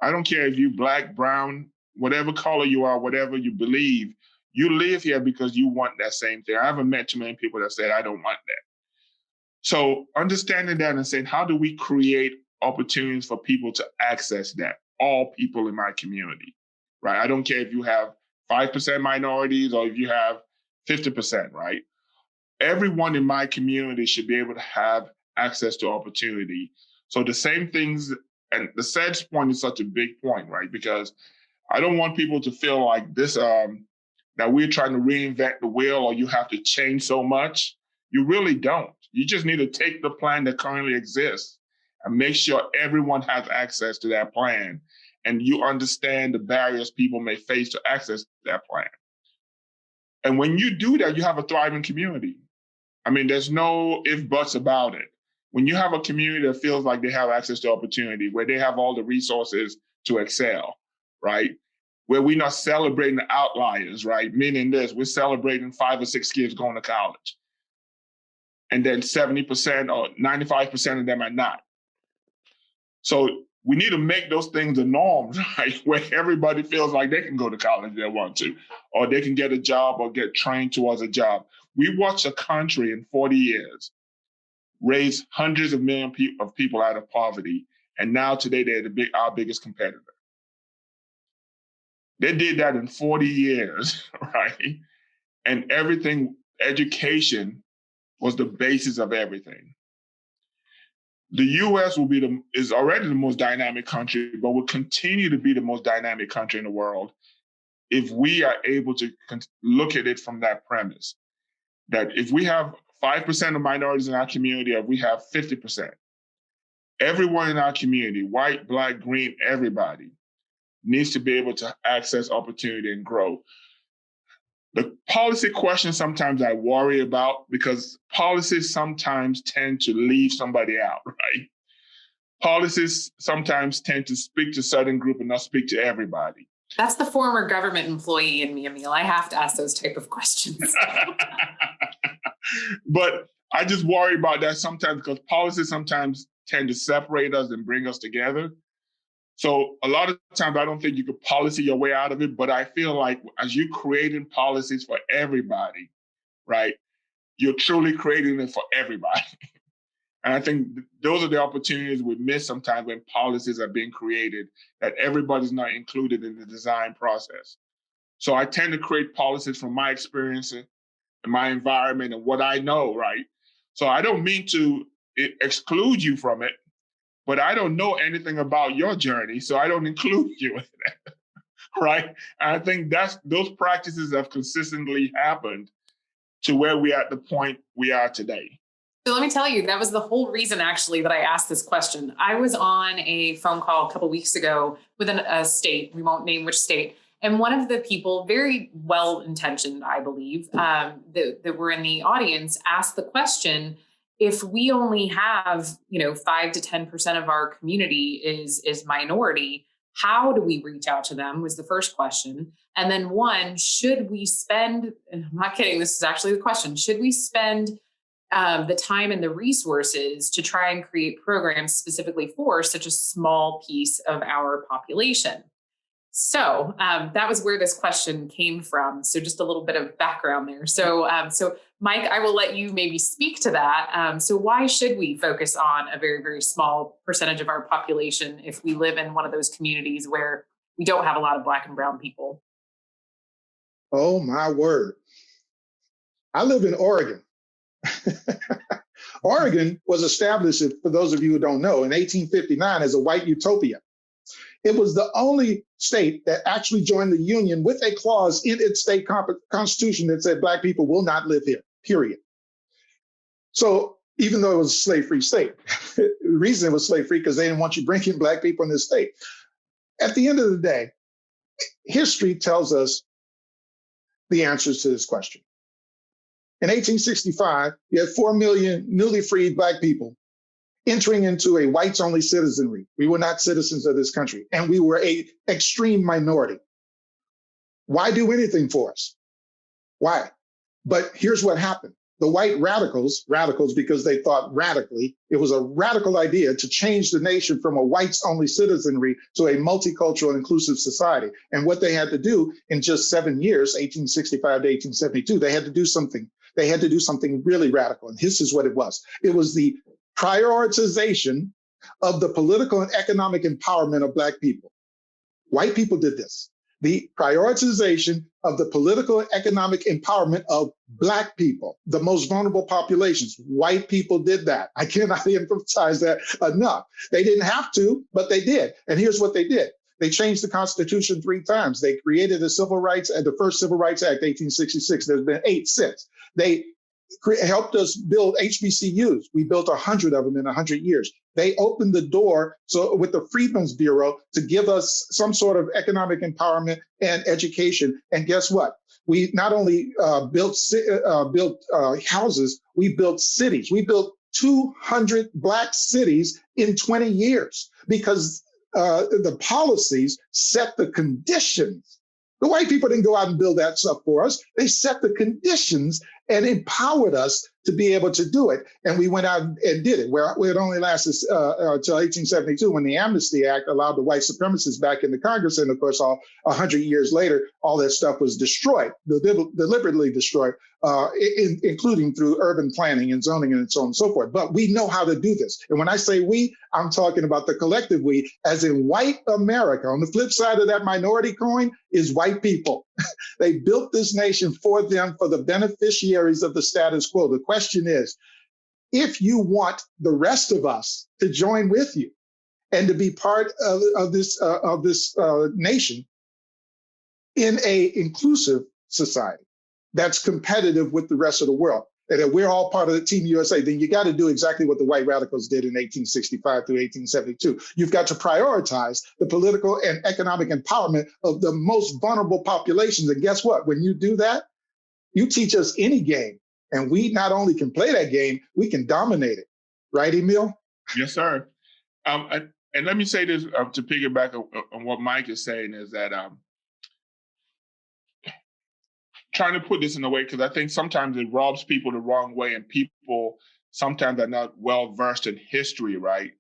I don't care if you're black, brown, whatever color you are, whatever you believe, you live here because you want that same thing. I haven't met too many people that said, I don't want that. So understanding that and saying, how do we create opportunities for people to access that? All people in my community. Right? I don't care if you have 5% minorities or if you have 50%, right? Everyone in my community should be able to have access to opportunity. So the same things, and the SEDS point is such a big point, right? Because I don't want people to feel like this, that we're trying to reinvent the wheel or you have to change so much. You really don't. You just need to take the plan that currently exists and make sure everyone has access to that plan. And you understand the barriers people may face to access that plan. And when you do that, you have a thriving community. I mean, there's no if buts about it. When you have a community that feels like they have access to opportunity, where they have all the resources to excel, right? Where we're not celebrating the outliers, right? Meaning this, we're celebrating 5 or 6 kids going to college. And then 70% or 95% of them are not. So we need to make those things the norms, right? Where everybody feels like they can go to college if they want to, or they can get a job or get trained towards a job. We watched a country in 40 years raise hundreds of millions of people out of poverty. And now today they're our biggest competitor. They did that in 40 years, right? And education was the basis of everything. The U.S. is already the most dynamic country, but will continue to be the most dynamic country in the world if we are able to look at it from that premise. That if we have 5% of minorities in our community, or if we have 50%, everyone in our community, white, black, green, everybody, needs to be able to access opportunity and grow. The policy question sometimes I worry about because policies sometimes tend to leave somebody out, right? Policies sometimes tend to speak to a certain group and not speak to everybody. That's the former government employee in me, Emil. I have to ask those type of questions. But I just worry about that sometimes because policies sometimes tend to separate us and bring us together. So a lot of times I don't think you could policy your way out of it, but I feel like as you're creating policies for everybody, right, you're truly creating it for everybody. And I think those are the opportunities we miss sometimes when policies are being created, that everybody's not included in the design process. So I tend to create policies from my experience and my environment and what I know, right? So I don't mean to exclude you from it, but I don't know anything about your journey, so I don't include you in it, right? And I think those practices have consistently happened to where we are at the point we are today. So let me tell you, that was the whole reason actually that I asked this question. I was on a phone call a couple of weeks ago with a state, we won't name which state, and one of the people, very well-intentioned, I believe, that were in the audience asked the question, if we only have, 5 to 10% of our community is minority, how do we reach out to them was the first question. And then should we spend, and I'm not kidding, this is actually the question, should we spend the time and the resources to try and create programs specifically for such a small piece of our population? So that was where this question came from. So just a little bit of background there. So Mike, I will let you maybe speak to that. So why should we focus on a very, very small percentage of our population if we live in one of those communities where we don't have a lot of Black and brown people? Oh, my word. I live in Oregon. Oregon was established, for those of you who don't know, in 1859 as a white utopia. It was the only state that actually joined the Union with a clause in its state constitution that said Black people will not live here, period. So even though it was a slave-free state, the reason it was slave-free because they didn't want you bringing Black people in this state. At the end of the day, history tells us the answers to this question. In 1865, you had 4 million newly freed Black people entering into a whites-only citizenry. We were not citizens of this country, and we were an extreme minority. Why do anything for us? Why? But here's what happened. The white radicals because they thought radically, it was a radical idea to change the nation from a whites-only citizenry to a multicultural inclusive society. And what they had to do in just 7 years, 1865 to 1872, they had to do something. They had to do something really radical. And this is what it was. It was the prioritization of the political and economic empowerment of Black people. White people did this. The prioritization of the political and economic empowerment of Black people, the most vulnerable populations. White people did that. I cannot emphasize that enough. They didn't have to, but they did. And here's what they did. They changed the Constitution 3 times. They created the Civil Rights and the first Civil Rights Act, 1866. There's been 8 since. They helped us build HBCUs. We built 100 of them in 100 years. They opened the door with the Freedmen's Bureau to give us some sort of economic empowerment and education. And guess what? We not only built houses, we built cities. We built 200 Black cities in 20 years because the policies set the conditions. The white people didn't go out and build that stuff for us. They set the conditions and empowered us to be able to do it. And we went out and did it, where it only lasted until 1872 when the Amnesty Act allowed the white supremacists back in the Congress. And of course, 100 years later, all that stuff was destroyed, deliberately destroyed, including through urban planning and zoning and so on and so forth. But we know how to do this. And when I say we, I'm talking about the collective we, as in white America. On the flip side of that minority coin is white people. They built this nation for them, for the beneficiaries of the status quo. The question is, if you want the rest of us to join with you and to be part of this nation in a inclusive society that's competitive with the rest of the world, and that we're all part of the Team USA, then you got to do exactly what the white radicals did in 1865 through 1872. You've got to prioritize the political and economic empowerment of the most vulnerable populations. And guess what? When you do that, you teach us any game, and we not only can play that game, we can dominate it. Right, Emil? Yes, sir. And let me say this to piggyback on what Mike is saying is that trying to put this in a way, because I think sometimes it robs people the wrong way, and people sometimes are not well versed in history, right?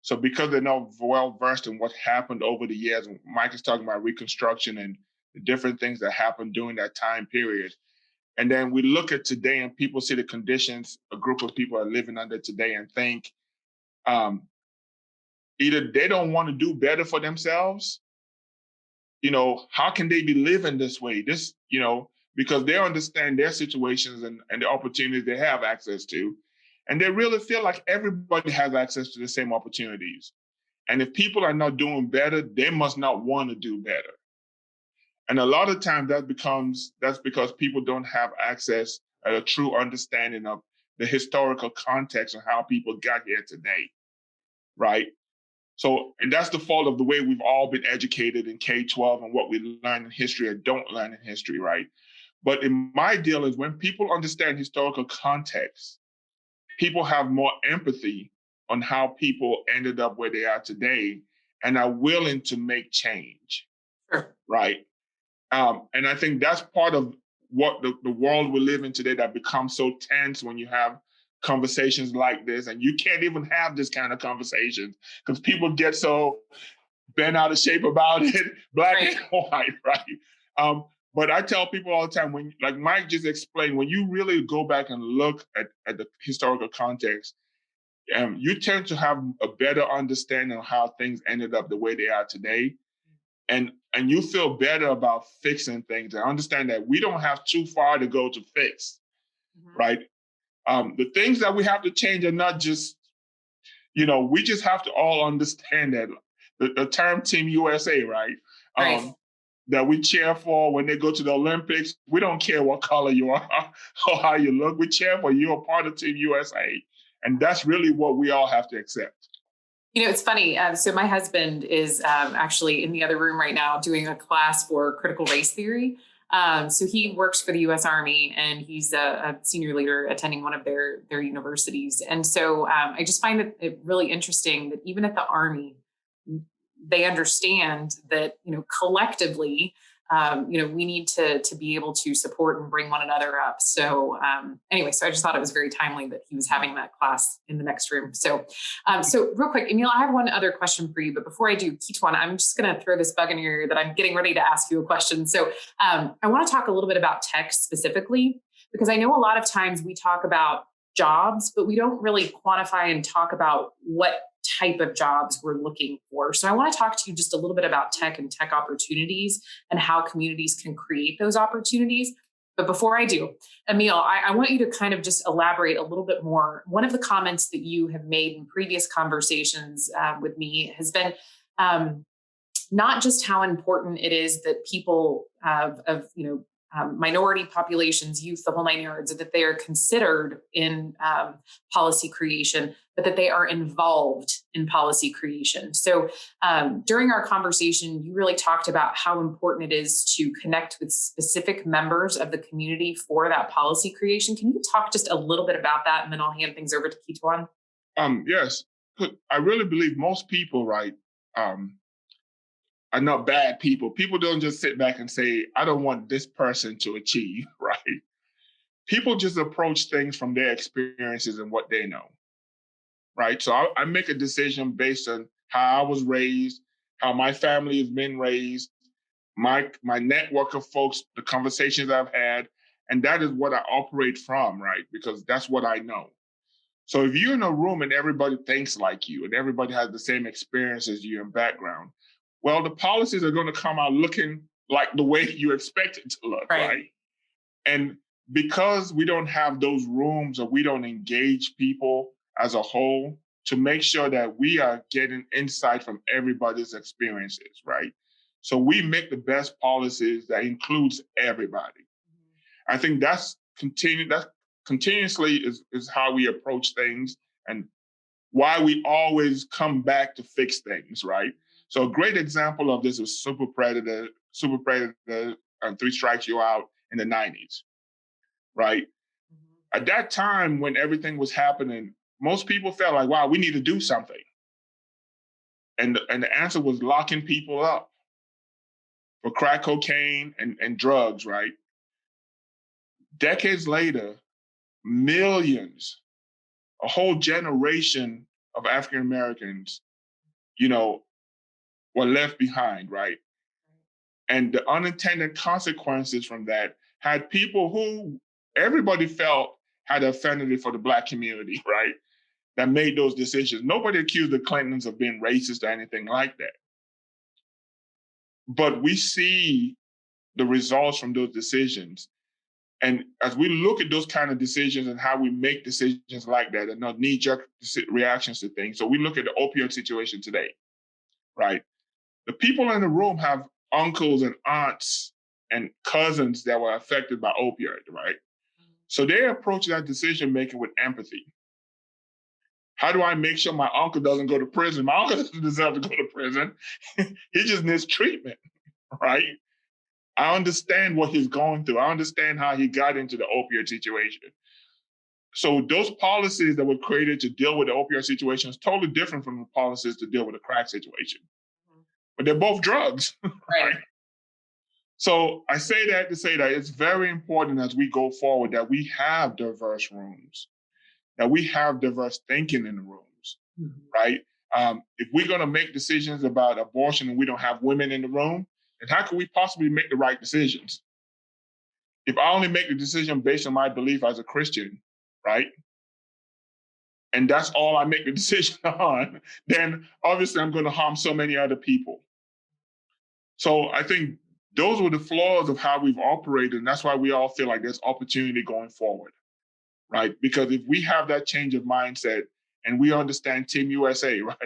So because they're not well versed in what happened over the years, and Mike is talking about Reconstruction and the different things that happened during that time period. And then we look at today and people see the conditions a group of people are living under today and think either they don't want to do better for themselves, how can they be living this way? Because they understand their situations and the opportunities they have access to. And they really feel like everybody has access to the same opportunities. And if people are not doing better, they must not want to do better. And a lot of times that's because people don't have access and a true understanding of the historical context of how people got here today, right? So, and that's the fault of the way we've all been educated in K-12 and what we learn in history or don't learn in history, right? But in my deal is when people understand historical context, people have more empathy on how people ended up where they are today and are willing to make change, right? And I think that's part of what the world we live in today that becomes so tense when you have conversations like this, and you can't even have this kind of conversations because people get so bent out of shape about it, black and white, right? But I tell people all the time, when, like Mike just explained, when you really go back and look at the historical context, you tend to have a better understanding of how things ended up the way they are today. And you feel better about fixing things and understand that we don't have too far to go to fix, right? The things that we have to change are not just, we just have to all understand that the term Team USA, right? That we cheer for when they go to the Olympics. We don't care what color you are or how you look. We cheer for you, a part of Team USA. And that's really what we all have to accept. It's funny. So my husband is actually in the other room right now doing a class for critical race theory. So he works for the U.S. Army, and he's a senior leader attending one of their universities. And so I just find it really interesting that even at the Army, they understand that, collectively, we need to be able to support and bring one another up. So anyway, so I just thought it was very timely that he was having that class in the next room. So real quick, Emil, I have one other question for you, but before I do, Ketuan, I'm just going to throw this bug in your ear that I'm getting ready to ask you a question. So I want to talk a little bit about tech specifically, because I know a lot of times we talk about jobs, but we don't really quantify and talk about what type of jobs we're looking for. So I want to talk to you just a little bit about tech and tech opportunities and how communities can create those opportunities. But before I do, Emil, I want you to kind of just elaborate a little bit more. One of the comments that you have made in previous conversations with me has been not just how important it is that people of minority populations, youth, the whole nine yards, that they are considered in policy creation, but that they are involved in policy creation. So during our conversation, you really talked about how important it is to connect with specific members of the community for that policy creation. Can you talk just a little bit about that? And then I'll hand things over to Ketuan. Yes, I really believe most people, right, are not bad people. People don't just sit back and say, I don't want this person to achieve, right? People just approach things from their experiences and what they know, right? So I make a decision based on how I was raised, how my family has been raised, my network of folks, the conversations I've had, and that is what I operate from, right? Because that's what I know. So if you're in a room and everybody thinks like you and everybody has the same experience as you and background, well, the policies are going to come out looking like the way you expect it to look, right? And because we don't have those rooms or we don't engage people as a whole to make sure that we are getting insight from everybody's experiences, right? So we make the best policies that includes everybody. I think that's continuously is how we approach things and why we always come back to fix things, right? So a great example of this is Super Predator, Three Strikes You Out in the 90s, right? At that time, when everything was happening, most people felt like, wow, we need to do something. And the answer was locking people up for crack cocaine and drugs, right? Decades later, millions, a whole generation of African Americans, were left behind, right? And the unintended consequences from that had people who everybody felt had an affinity for the Black community, right? That made those decisions. Nobody accused the Clintons of being racist or anything like that. But we see the results from those decisions. And as we look at those kind of decisions and how we make decisions like that and not knee-jerk reactions to things, so we look at the opioid situation today, right? The people in the room have uncles and aunts and cousins that were affected by opioid, right? So they approach that decision-making with empathy. How do I make sure my uncle doesn't go to prison? My uncle doesn't deserve to go to prison. He just needs treatment, right? I understand what he's going through. I understand how he got into the opioid situation. So those policies that were created to deal with the opioid situation is totally different from the policies to deal with the crack situation. But they're both drugs, right? So I say that to say that it's very important as we go forward that we have diverse rooms, that we have diverse thinking in the rooms, right? If we're going to make decisions about abortion and we don't have women in the room, then how can we possibly make the right decisions? If I only make the decision based on my belief as a Christian, right? And that's all I make the decision on, then obviously I'm going to harm so many other people. So I think those were the flaws of how we've operated. And that's why we all feel like there's opportunity going forward, right? Because if we have that change of mindset and we understand Team USA, right?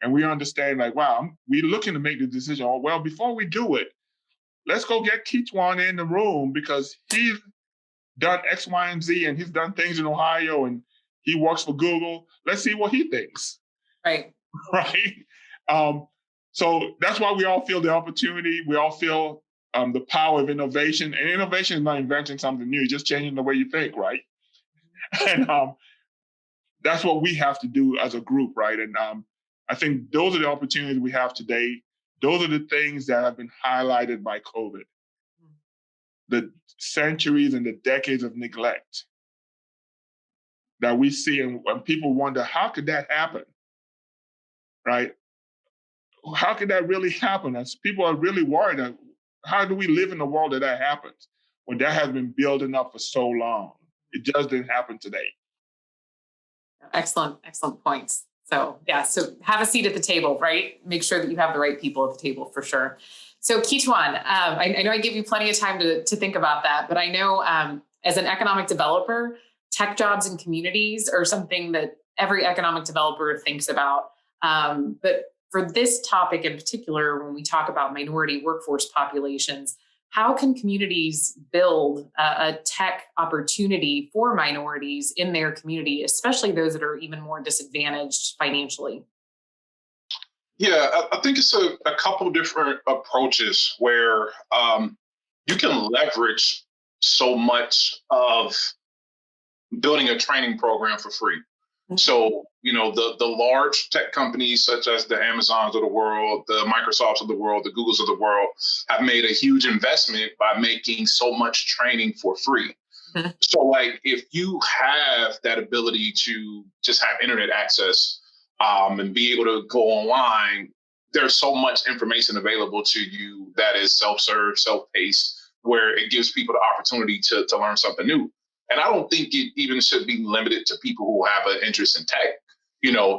And we understand like, wow, we're looking to make the decision. Oh, well, before we do it, let's go get Ketuan in the room because he's done X, Y, and Z, and he's done things in Ohio, and he works for Google. Let's see what he thinks. Right. Right. So that's why we all feel the opportunity. We all feel the power of innovation. And innovation is not inventing something new, just changing the way you think, right? And that's what we have to do as a group, right? And I think those are the opportunities we have today. Those are the things that have been highlighted by COVID. The centuries and the decades of neglect that we see, and when people wonder, how could that happen, right? How could that really happen? As people are really worried, how do we live in a world that happens when that has been building up for so long? It just didn't happen today. Excellent points. So yeah, so have a seat at the table, right? Make sure that you have the right people at the table for sure. So Ketuan, I know I gave you plenty of time to think about that, but I know as an economic developer, tech jobs and communities are something that every economic developer thinks about. But for this topic in particular, when we talk about minority workforce populations, how can communities build a tech opportunity for minorities in their community, especially those that are even more disadvantaged financially? Yeah, I think it's a couple different approaches where you can leverage so much of building a training program for free. Mm-hmm. So, the large tech companies such as the Amazons of the world, the Microsofts of the world, the Googles of the world have made a huge investment by making so much training for free. Mm-hmm. So like if you have that ability to just have internet access and be able to go online, there's so much information available to you that is self-serve, self-paced, where it gives people the opportunity to learn something new. And I don't think it even should be limited to people who have an interest in tech.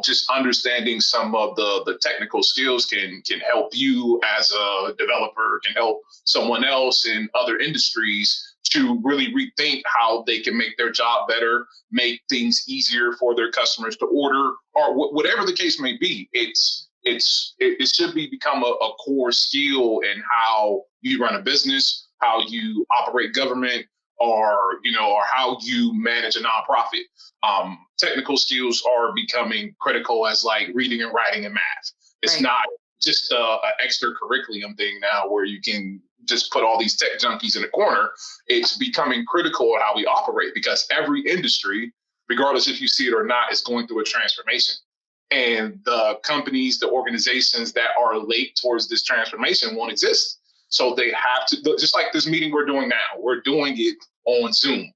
Just understanding some of the technical skills can help you as a developer, can help someone else in other industries to really rethink how they can make their job better, make things easier for their customers to order, or whatever the case may be. It should become a core skill in how you run a business, how you operate government, or how you manage a nonprofit. Technical skills are becoming critical as like reading and writing and math. It's Right. not just an extra curriculum thing now where you can just put all these tech junkies in a corner. It's becoming critical at how we operate, because every industry, regardless if you see it or not, is going through a transformation. And the companies, the organizations that are late towards this transformation won't exist. So they have to, just like this meeting we're doing now, we're doing it on Zoom.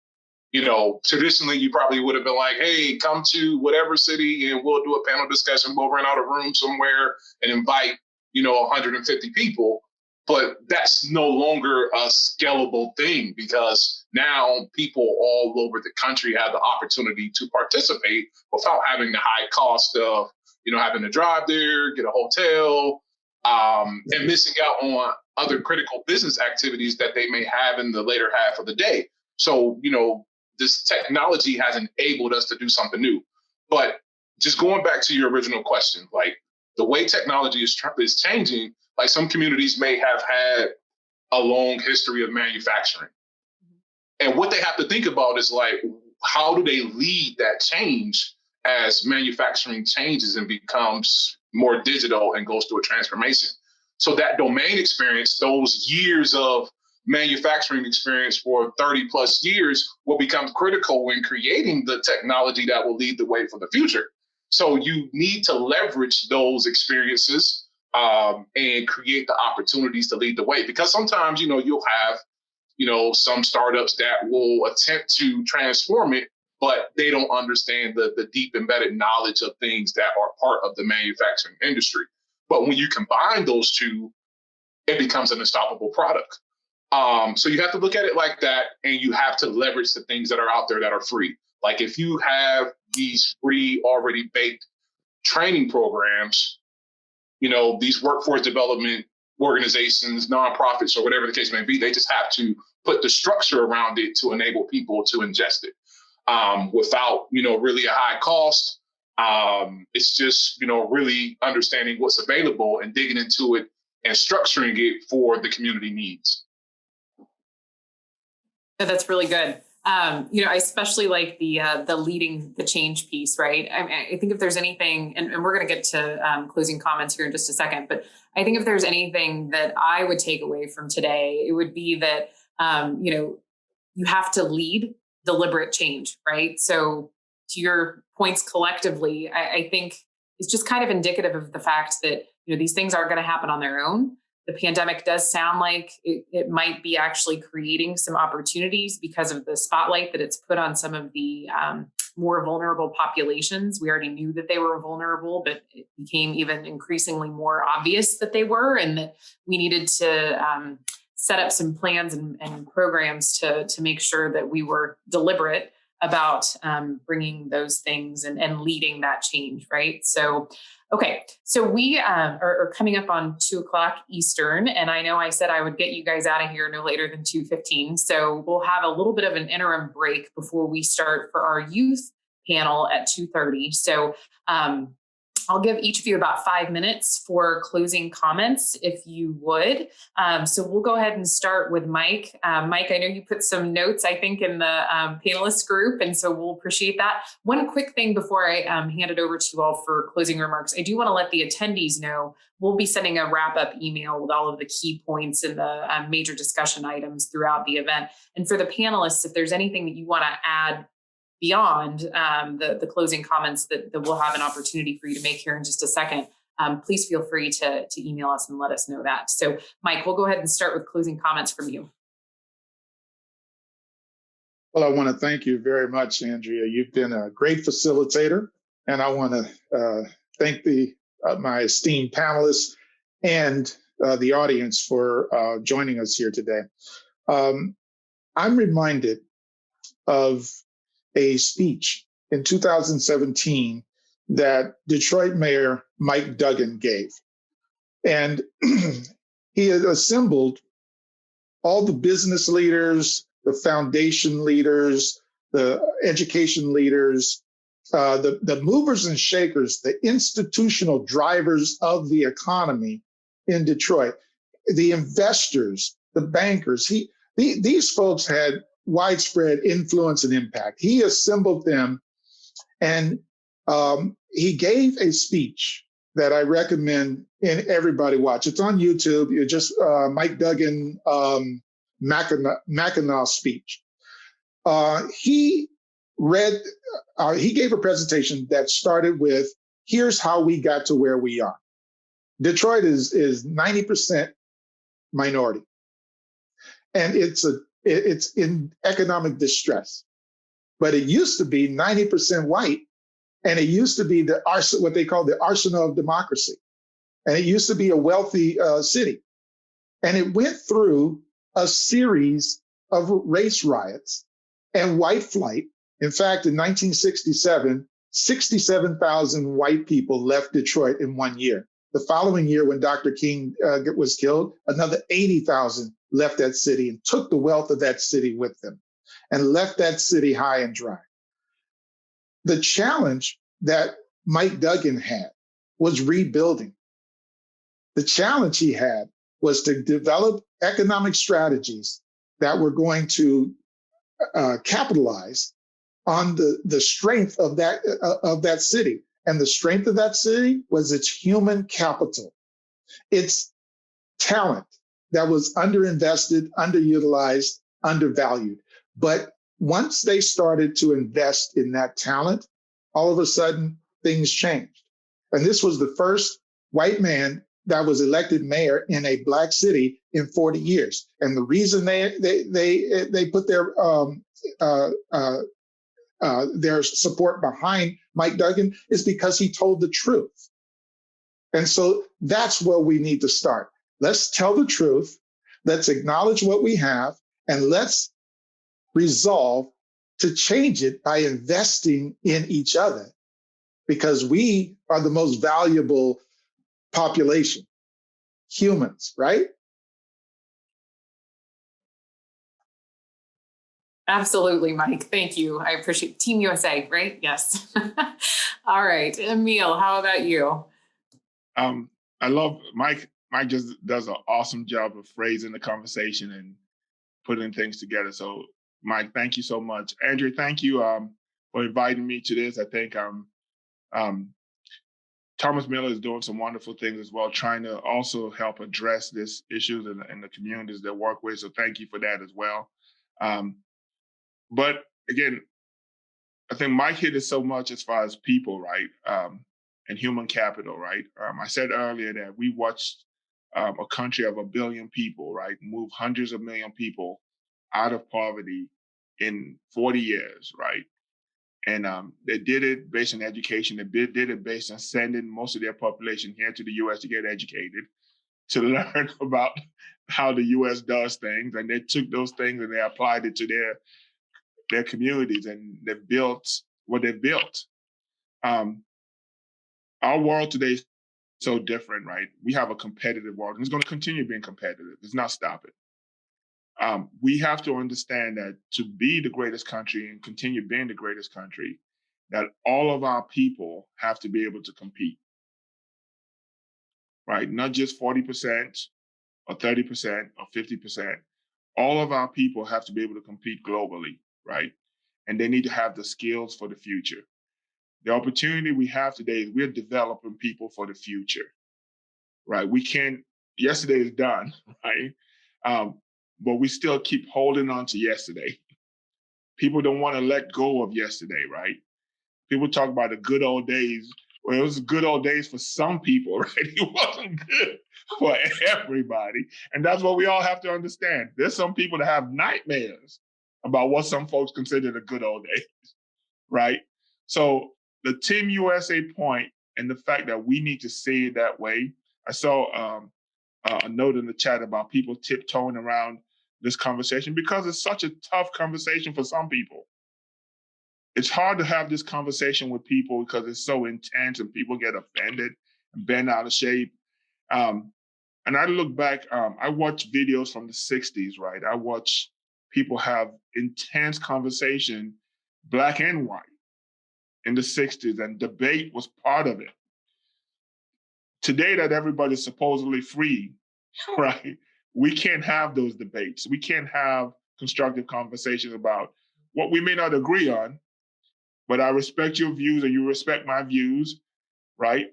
Traditionally, you probably would have been like, hey, come to whatever city and we'll do a panel discussion. We'll rent out a room somewhere and invite, 150 people. But that's no longer a scalable thing, because now people all over the country have the opportunity to participate without having the high cost of, having to drive there, get a hotel, and missing out on other critical business activities that they may have in the later half of the day. So, this technology has enabled us to do something new. But just going back to your original question, like the way technology is changing, like some communities may have had a long history of manufacturing. And what they have to think about is like, how do they lead that change as manufacturing changes and becomes more digital and goes through a transformation? So that domain experience, those years of manufacturing experience for 30 plus years, will become critical when creating the technology that will lead the way for the future. So you need to leverage those experiences and create the opportunities to lead the way. Because sometimes, you'll have, some startups that will attempt to transform it, but they don't understand the deep embedded knowledge of things that are part of the manufacturing industry. But when you combine those two, it becomes an unstoppable product. So you have to look at it like that, and you have to leverage the things that are out there that are free. Like if you have these free, already baked training programs, these workforce development organizations, nonprofits, or whatever the case may be, they just have to put the structure around it to enable people to ingest it without, really a high cost. It's just, really understanding what's available and digging into it and structuring it for the community needs. That's really good. I especially like the leading the change piece, right? I think if there's anything, and we're going to get to closing comments here in just a second, but I think if there's anything that I would take away from today, it would be that, you have to lead deliberate change, right? So to your points collectively, I think it's just kind of indicative of the fact that, these things aren't going to happen on their own. The pandemic does sound like it might be actually creating some opportunities because of the spotlight that it's put on some of the more vulnerable populations. We already knew that they were vulnerable, but it became even increasingly more obvious that they were, and that we needed to set up some plans and programs to make sure that we were deliberate about bringing those things and leading that change, right? So, okay, so we are coming up on 2:00 Eastern, and I know I said I would get you guys out of here no later than 2:15. So we'll have a little bit of an interim break before we start for our youth panel at 2:30. So I'll give each of you about 5 minutes for closing comments, if you would. So we'll go ahead and start with Mike. Mike, I know you put some notes, I think, in the panelist group, and so we'll appreciate that. One quick thing before I hand it over to you all for closing remarks. I do want to let the attendees know we'll be sending a wrap-up email with all of the key points and the major discussion items throughout the event. And for the panelists, if there's anything that you want to add beyond the closing comments that we'll have an opportunity for you to make here in just a second, please feel free to email us and let us know that. So Mike, we'll go ahead and start with closing comments from you. Well, I want to thank you very much, Andrea. You've been a great facilitator, and I want to thank my esteemed panelists and the audience for joining us here today. I'm reminded of a speech in 2017 that Detroit Mayor Mike Duggan gave. And he had assembled all the business leaders, the foundation leaders, the education leaders, the movers and shakers, the institutional drivers of the economy in Detroit, the investors, the bankers. These folks had widespread influence and impact. He assembled them, and he gave a speech that I recommend everybody watch. It's on YouTube. You just Mike Duggan Mackinac speech. He gave a presentation that started with, here's how we got to where we are. Detroit is 90% minority, and it's in economic distress. But it used to be 90% white, and it used to be what they call the arsenal of democracy, and it used to be a wealthy city, and it went through a series of race riots and white flight. In fact, in 1967, 67,000 white people left Detroit in 1 year. The following year, when Dr. King was killed, another 80,000 left that city and took the wealth of that city with them and left that city high and dry. The challenge that Mike Duggan had was rebuilding. The challenge he had was to develop economic strategies that were going to capitalize on the strength of that city. And the strength of that city was its human capital, its talent that was underinvested, underutilized, undervalued. But once they started to invest in that talent, all of a sudden things changed. And this was the first white man that was elected mayor in a Black city in 40 years. And the reason they put their support behind Mike Duggan is because he told the truth. And so that's where we need to start. Let's tell the truth. Let's acknowledge what we have, and let's resolve to change it by investing in each other, because we are the most valuable population, humans, right? Absolutely, Mike. Thank you. I appreciate Team USA, right? Yes. All right. Emil, how about you? I love Mike. Mike just does an awesome job of phrasing the conversation and putting things together. So, Mike, thank you so much. Andrew, thank you for inviting me to this. I think Thomas Miller is doing some wonderful things as well, trying to also help address this issues in the communities they work with. So thank you for that as well. But again, I think Mike hit it so much as far as people, right? And human capital, right? I said earlier that we watched a country of 1 billion people, right, move hundreds of million people out of poverty in 40 years, right? And they did it based on education. They did it based on sending most of their population here to the U.S. to get educated, to learn about how the U.S. does things. And they took those things and they applied it to their communities, and they built what they built. Our world today is so different, right? We have a competitive world, and it's going to continue being competitive. It's not stopping. We have to understand that to be the greatest country and continue being the greatest country, that all of our people have to be able to compete, right? Not just 40% or 30% or 50%. All of our people have to be able to compete globally, right? And they need to have the skills for the future. The opportunity we have today is we're developing people for the future, right? We can't, yesterday is done, right? But we still keep holding on to yesterday. People don't want to let go of yesterday, right? People talk about the good old days. Well, it was good old days for some people, right? It wasn't good for everybody. And that's what we all have to understand. There's some people that have nightmares about what some folks consider the good old days, right? So the Team USA point and the fact that we need to say it that way. I saw a note in the chat about people tiptoeing around this conversation because it's such a tough conversation for some people. It's hard to have this conversation with people because it's so intense and people get offended and bent out of shape. And I look back, I watch videos from the 60s, right? I watch people have intense conversation, Black and white, in the 60s, and debate was part of it. Today that everybody's supposedly free, right? We can't have those debates. We can't have constructive conversations about what we may not agree on, but I respect your views and you respect my views, right?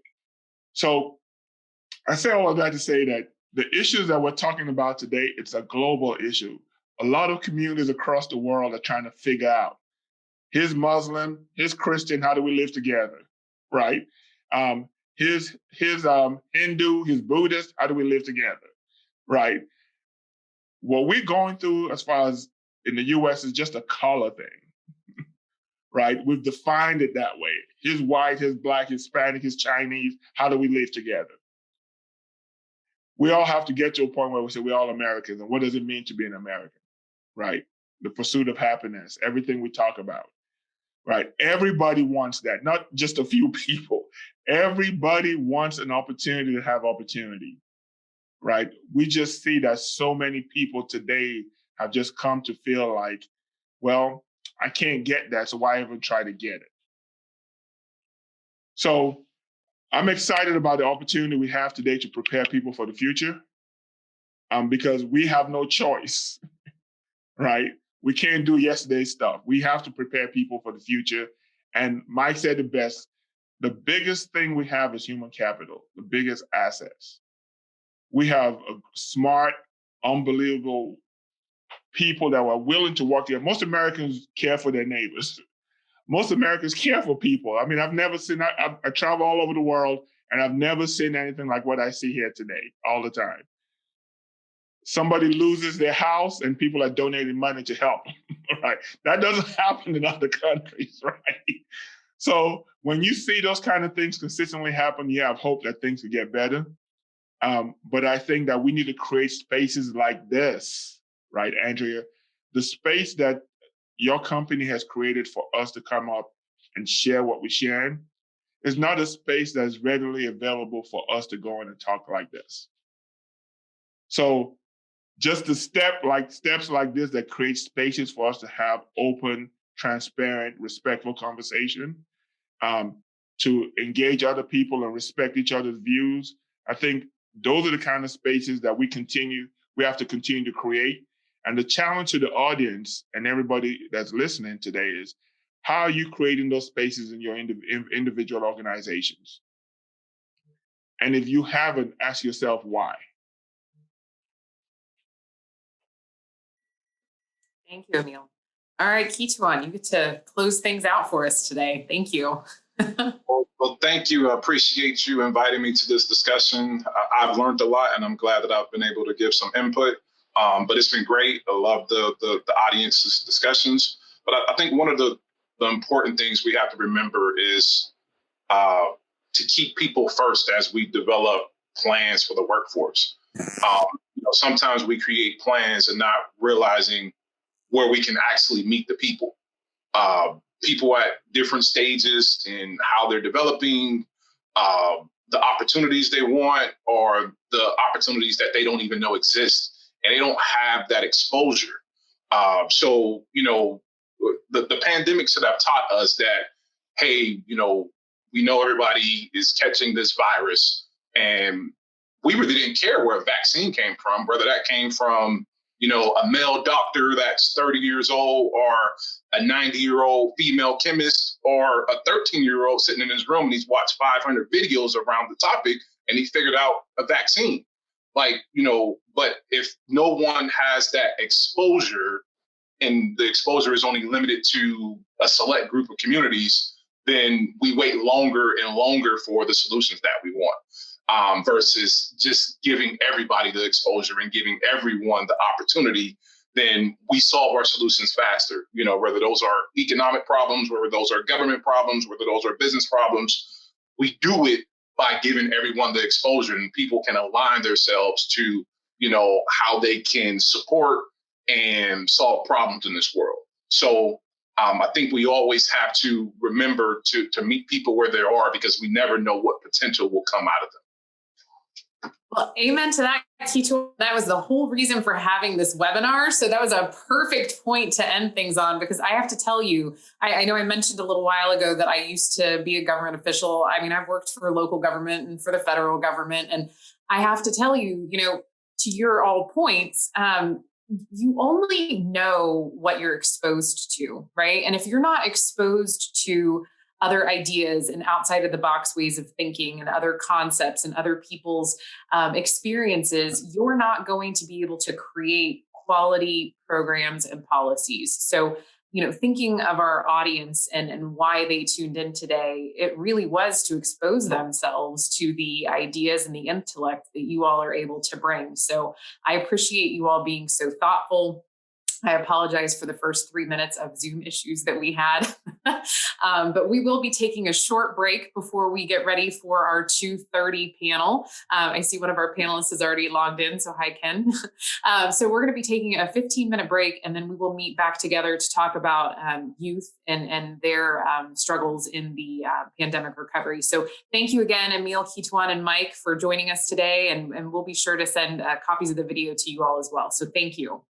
So I say all of that to say that the issues that we're talking about today, it's a global issue. A lot of communities across the world are trying to figure out, here's Muslim, here's Christian, how do we live together, right? Here's Hindu, here's Buddhist, how do we live together, right? What we're going through as far as in the US is just a color thing, right? We've defined it that way. Here's white, here's black, here's Hispanic, here's Chinese, how do we live together? We all have to get to a point where we say we're all Americans, and what does it mean to be an American, right? The pursuit of happiness, everything we talk about, right? Everybody wants that, not just a few people. Everybody wants an opportunity to have opportunity, right? We just see that so many people today have just come to feel like, well, I can't get that, so why even try to get it? So I'm excited about the opportunity we have today to prepare people for the future, because we have no choice, right? We can't do yesterday's stuff. We have to prepare people for the future. And Mike said it best, the biggest thing we have is human capital, the biggest assets. We have a smart, unbelievable people that are willing to work together. Most Americans care for their neighbors. Most Americans care for people. I mean, I've never seen, I travel all over the world, and I've never seen anything like what I see here today, all the time. Somebody loses their house and people are donating money to help, right? That doesn't happen in other countries, right? So when you see those kind of things consistently happen, you have hope that things will get better. But I think that we need to create spaces like this, right, Andrea? The space that your company has created for us to come up and share what we're sharing is not a space that's readily available for us to go in and talk like this. So just the steps like this that create spaces for us to have open, transparent, respectful conversation, to engage other people and respect each other's views. I think those are the kind of spaces that we have to continue to create. And the challenge to the audience and everybody that's listening today is, how are you creating those spaces in your individual organizations? And if you haven't, ask yourself why. Thank you, Emil. All right, Ketuan, you get to close things out for us today. Thank you. Well, thank you. I appreciate you inviting me to this discussion. I've learned a lot, and I'm glad that I've been able to give some input. But it's been great. I love the audience's discussions. But I think one of the important things we have to remember is to keep people first as we develop plans for the workforce. Sometimes we create plans and not realizing where we can actually meet the people. People at different stages in how they're developing, the opportunities they want, or the opportunities that they don't even know exist, and they don't have that exposure. So, the pandemic should have taught us that, hey, we know everybody is catching this virus, and we really didn't care where a vaccine came from, whether that came from a male doctor that's 30 years old, or a 90-year-old female chemist, or a 13-year-old sitting in his room and he's watched 500 videos around the topic and he figured out a vaccine. But if no one has that exposure, and the exposure is only limited to a select group of communities, then we wait longer and longer for the solutions that we want. Versus just giving everybody the exposure and giving everyone the opportunity, then we solve our solutions faster. Whether those are economic problems, whether those are government problems, whether those are business problems, we do it by giving everyone the exposure, and people can align themselves to, how they can support and solve problems in this world. So I think we always have to remember to meet people where they are, because we never know what potential will come out of them. Well, amen to that, Ketuan. That was the whole reason for having this webinar. So that was a perfect point to end things on, because I have to tell you, I know I mentioned a little while ago that I used to be a government official. I mean, I've worked for local government and for the federal government. And I have to tell you, to your all points, you only know what you're exposed to, right? And if you're not exposed to other ideas and outside of the box ways of thinking and other concepts and other people's experiences, you're not going to be able to create quality programs and policies. So, thinking of our audience and why they tuned in today, it really was to expose themselves to the ideas and the intellect that you all are able to bring. So I appreciate you all being so thoughtful. I apologize for the first 3 minutes of Zoom issues that we had, but we will be taking a short break before we get ready for our 2:30 panel. I see one of our panelists has already logged in, so hi, Ken. So we're going to be taking a 15-minute break, and then we will meet back together to talk about youth and their struggles in the pandemic recovery. So thank you again, Emil, Ketuan, and Mike for joining us today, and we'll be sure to send copies of the video to you all as well. So thank you.